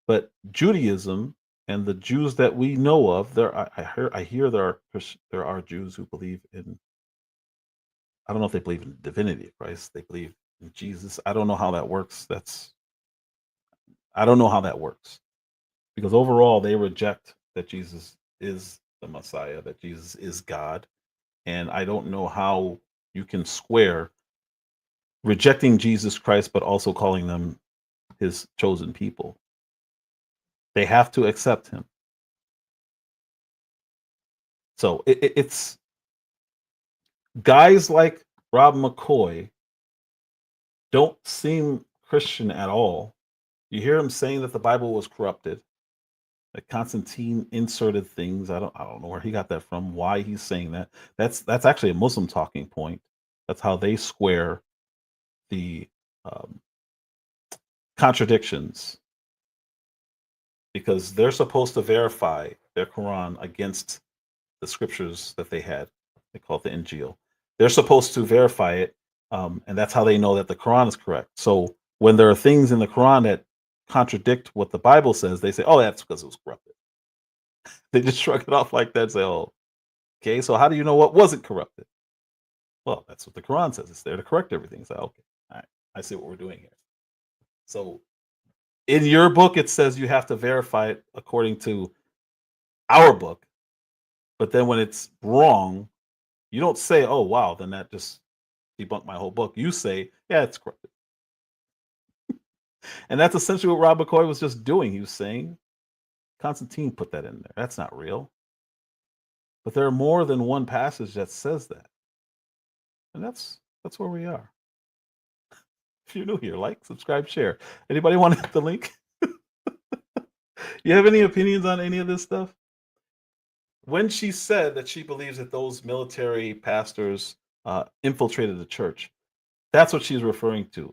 But Judaism and the Jews that we know of, I hear there are Jews who believe in. I don't know if they believe in the divinity of Christ. They believe in Jesus. I don't know how that works. I don't know how that works, because overall they reject that Jesus is the Messiah, that Jesus is God, and I don't know how you can square rejecting Jesus Christ but also calling them his chosen people. They have to accept him. So it's guys like Rob McCoy don't seem Christian at all. You hear him saying that the Bible was corrupted, that Constantine inserted things. I don't know where he got that from, why he's saying that. That's actually a Muslim talking point. That's how they square the contradictions, because they're supposed to verify their Quran against the scriptures that they had. They call it the Injil. They're supposed to verify it, and that's how they know that the Quran is correct. So when there are things in the Quran that contradict what the Bible says, they say, oh, that's because it was corrupted. They just shrug it off like that and say, oh, okay, so how do you know what wasn't corrupted? Well, that's what the Quran says. It's there to correct everything. So, okay, all right, I see what we're doing here. So in your book, it says you have to verify it according to our book. But then when it's wrong, you don't say, oh, wow, then that just debunked my whole book. You say, yeah, it's corrupted. And that's essentially what Rob McCoy was just doing. He was saying, Constantine put that in there. That's not real. But there are more than one passage that says that. And that's where we are. If you're new here, like, subscribe, share. Anybody want to hit the link? You have any opinions on any of this stuff? When she said that she believes that those military pastors infiltrated the church, that's what she's referring to.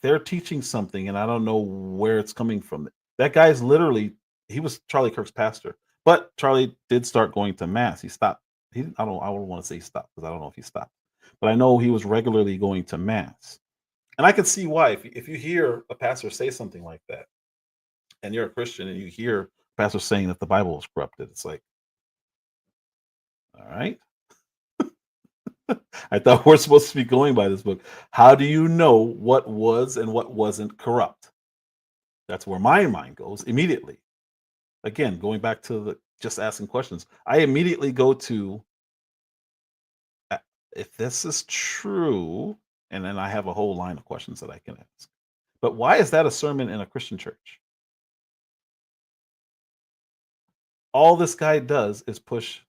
They're teaching something, and I don't know where it's coming from. That guy's literally, he was Charlie Kirk's pastor, but Charlie did start going to mass. He stopped. I don't want to say he stopped, because I don't know if he stopped, but I know he was regularly going to mass. And I can see why. If you hear a pastor say something like that, and you're a Christian and you hear pastor saying that the Bible is corrupted, it's like, all right. I thought we're supposed to be going by this book. How do you know what was and what wasn't corrupt? That's where my mind goes immediately. Again, going back to the just asking questions, I immediately go to, if this is true, and then I have a whole line of questions that I can ask. But why is that a sermon in a Christian church? All this guy does is push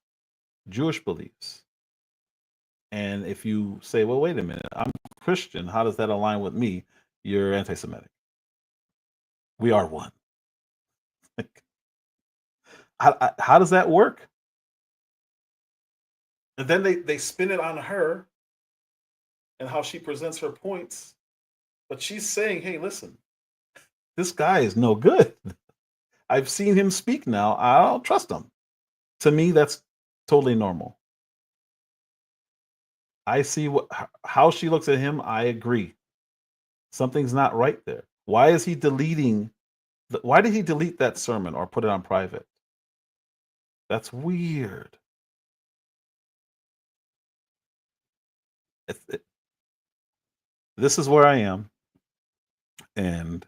Jewish beliefs. And if you say, well, wait a minute, I'm Christian, how does that align with me? You're anti-Semitic. We are one. Like, how does that work? And then they spin it on her and how she presents her points. But she's saying, hey, listen, this guy is no good. I've seen him speak now. I don't trust him. To me, that's totally normal. I see how she looks at him. I agree. Something's not right there. Why is he deleting? Why did he delete that sermon or put it on private? That's weird. This is where I am. And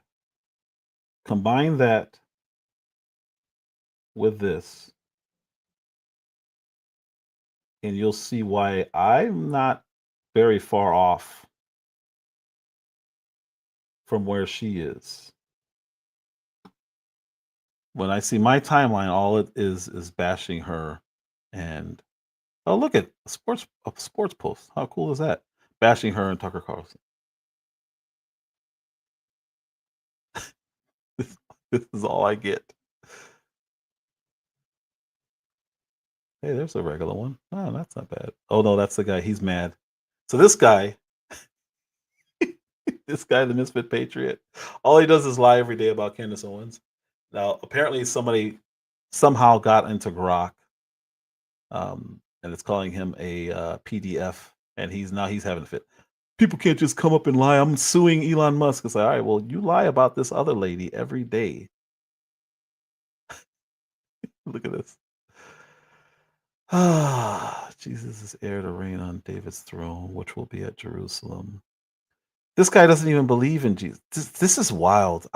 combine that with this, and you'll see why I'm not very far off from where she is. When I see my timeline, all it is bashing her. And oh, look at a sports post. How cool is that? Bashing her and Tucker Carlson. This is all I get. Hey, there's a regular one. Oh, that's not bad. Oh no, that's the guy. He's mad. So this guy, the Misfit Patriot, all he does is lie every day about Candace Owens. Now, apparently somebody somehow got into Grok, and it's calling him a PDF, and he's having a fit. People can't just come up and lie. I'm suing Elon Musk. It's like, all right, well, you lie about this other lady every day. Look at this. Ah, Jesus is heir to reign on David's throne, which will be at Jerusalem. This guy doesn't even believe in Jesus. This is wild.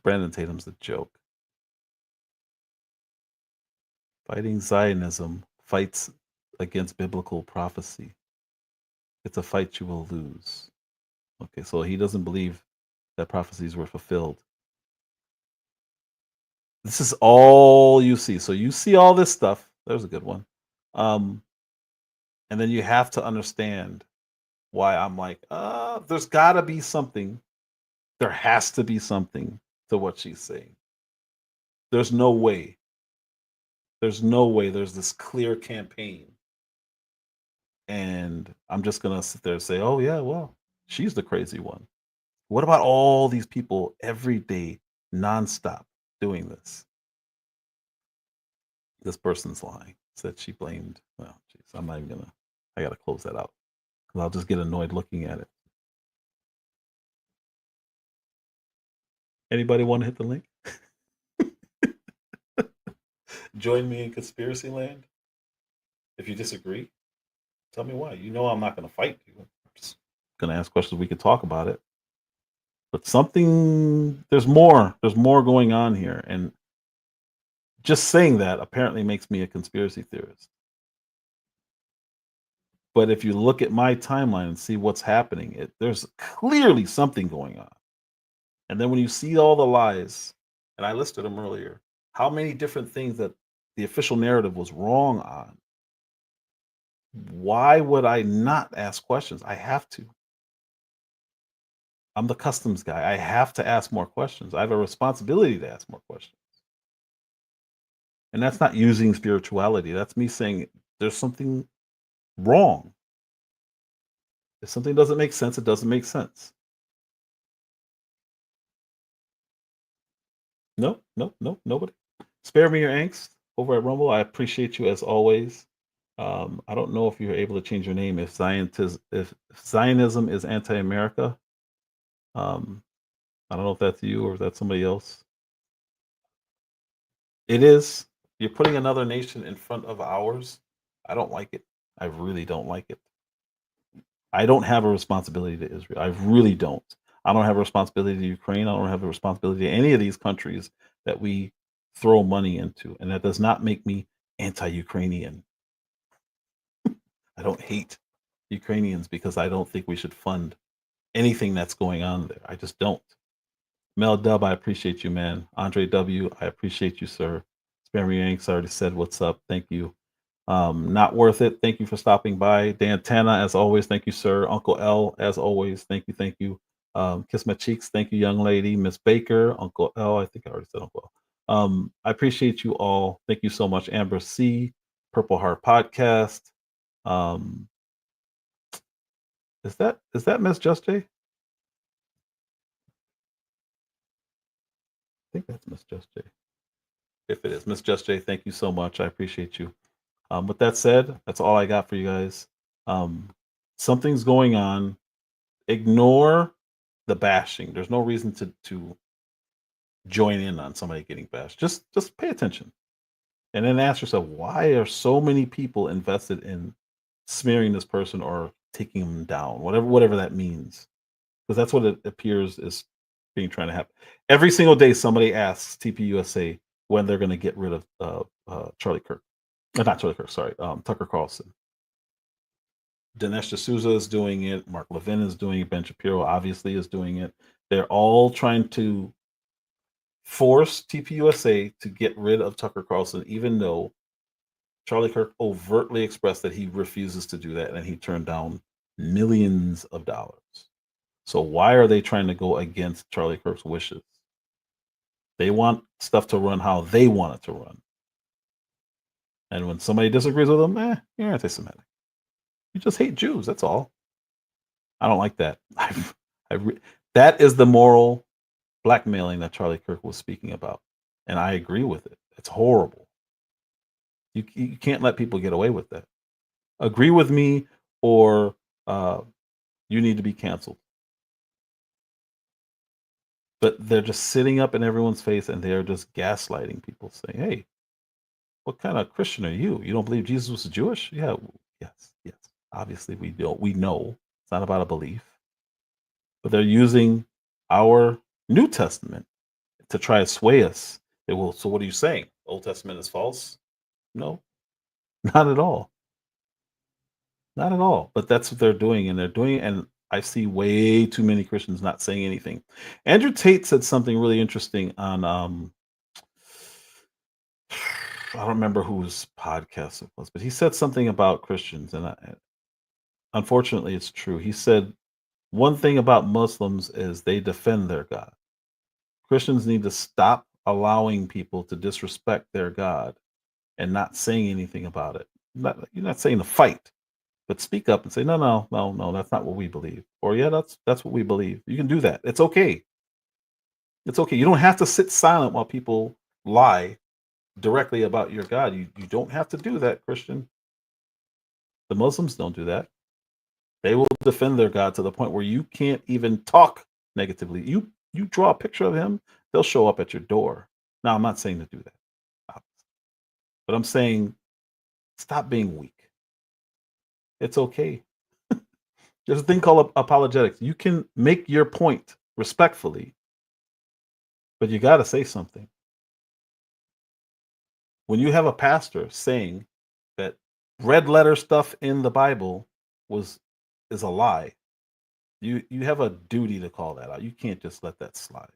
Brandon Tatum's a joke. Fighting Zionism fights against biblical prophecy. It's a fight you will lose. Okay, so he doesn't believe that prophecies were fulfilled. This is all you see. So you see all this stuff. There's a good one. And then you have to understand why I'm like, there's got to be something. There has to be something to what she's saying. There's no way. There's no way there's this clear campaign. And I'm just going to sit there and say, oh, yeah, well, she's the crazy one. What about all these people every day, nonstop, doing this? This person's lying. Said she blamed. Well, geez, I'm not even going to. I got to close that out because I'll just get annoyed looking at it. Anybody want to hit the link? Join me in conspiracy land. If you disagree, tell me why. You know I'm not going to fight you. I'm just going to ask questions. We can talk about it. But there's more going on here. And just saying that apparently makes me a conspiracy theorist. But if you look at my timeline and see what's happening, there's clearly something going on. And then when you see all the lies, and I listed them earlier, how many different things that the official narrative was wrong on, why would I not ask questions? I have to. I'm the customs guy. I have to ask more questions. I have a responsibility to ask more questions. And that's not using spirituality. That's me saying there's something wrong. If something doesn't make sense, it doesn't make sense. No, nobody. Spare me your angst over at Rumble. I appreciate you as always. I don't know if you're able to change your name if Zionism is anti-America. I don't know if that's you or if that's somebody else. It is. You're putting another nation in front of ours. I don't like it. I really don't like it. I don't have a responsibility to Israel. I really don't. I don't have a responsibility to Ukraine. I don't have a responsibility to any of these countries that we throw money into. And that does not make me anti-Ukrainian. I don't hate Ukrainians because I don't think we should fund anything that's going on there. I just don't. Mel Dub, I appreciate you, man. Andre W, I appreciate you, sir. Spammy Yanks already said what's up. Thank you. Not worth it. Thank you for stopping by. Dan Tana, as always, thank you, sir. Uncle L, as always, thank you, thank you. Kiss my cheeks, thank you, young lady. Miss Baker, Uncle L, I think I already said Uncle L. I appreciate you all. Thank you so much. Amber C, Purple Heart Podcast. Is that Miss Just J? I think that's Miss Just J. If it is Miss Just J, thank you so much. I appreciate you. With that said, that's all I got for you guys. Something's going on. Ignore the bashing. There's no reason to join in on somebody getting bashed. Just pay attention. And then ask yourself, why are so many people invested in smearing this person or taking them down? Whatever that means. Because that's what it appears is being trying to happen. Every single day somebody asks TPUSA when they're going to get rid of Charlie Kirk. Not Charlie Kirk, sorry. Tucker Carlson. Dinesh D'Souza is doing it. Mark Levin is doing it. Ben Shapiro obviously is doing it. They're all trying to force TPUSA to get rid of Tucker Carlson, even though Charlie Kirk overtly expressed that he refuses to do that and he turned down millions of dollars. So why are they trying to go against Charlie Kirk's wishes? They want stuff to run how they want it to run. And when somebody disagrees with them, you're anti-Semitic. You just hate Jews. That's all. I don't like that. That is the moral blackmailing that Charlie Kirk was speaking about, and I agree with it. It's horrible. You can't let people get away with that. Agree with me, or you need to be canceled. But they're just sitting up in everyone's face, and they're just gaslighting people, saying, "Hey, what kind of Christian are you? You don't believe Jesus was Jewish?" Yeah, yes. Obviously, we don't. We know it's not about a belief, but they're using our New Testament to try to sway us. So what are you saying? Old Testament is false? No, not at all. Not at all. But that's what they're doing, and I see way too many Christians not saying anything. Andrew Tate said something really interesting on I don't remember whose podcast it was, but he said something about Christians, and unfortunately, it's true. He said one thing about Muslims is they defend their God. Christians need to stop allowing people to disrespect their God and not saying anything about it. You're not saying to fight, but speak up and say, no, that's not what we believe. Or yeah, that's what we believe. You can do that. It's okay. It's okay. You don't have to sit silent while people lie directly about your God. You don't have to do that, Christian. The Muslims don't do that. They will defend their God to the point where you can't even talk negatively. You draw a picture of him, they'll show up at your door. Now, I'm not saying to do that, but I'm saying stop being weak. It's okay. There's a thing called apologetics. You can make your point respectfully, but you got to say something. When you have a pastor saying that red letter stuff in the Bible is a lie, you have a duty to call that out. You can't just let that slide.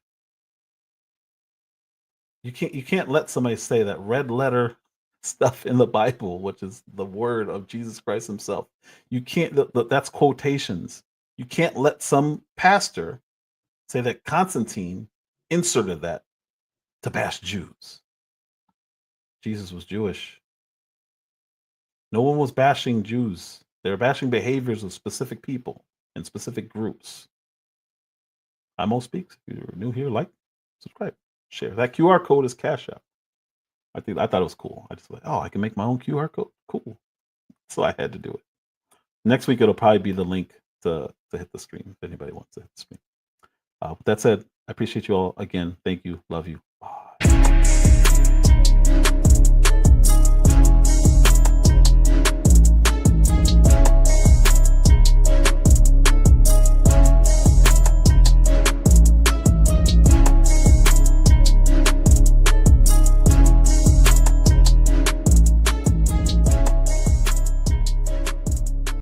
You can't let somebody say that red letter stuff in the Bible, which is the word of Jesus Christ himself. You can't, that's quotations. You can't let some pastor say that Constantine inserted that to bash Jews. Jesus was Jewish. No one was bashing Jews. They were bashing behaviors of specific people and specific groups. I'm Mo Speaks. If you're new here, like, subscribe, share. That QR code is CashApp. I thought it was cool. I just like, I can make my own QR code. Cool. So I had to do it. Next week it'll probably be the link to hit the screen if anybody wants to hit the screen. With that said, I appreciate you all again. Thank you. Love you.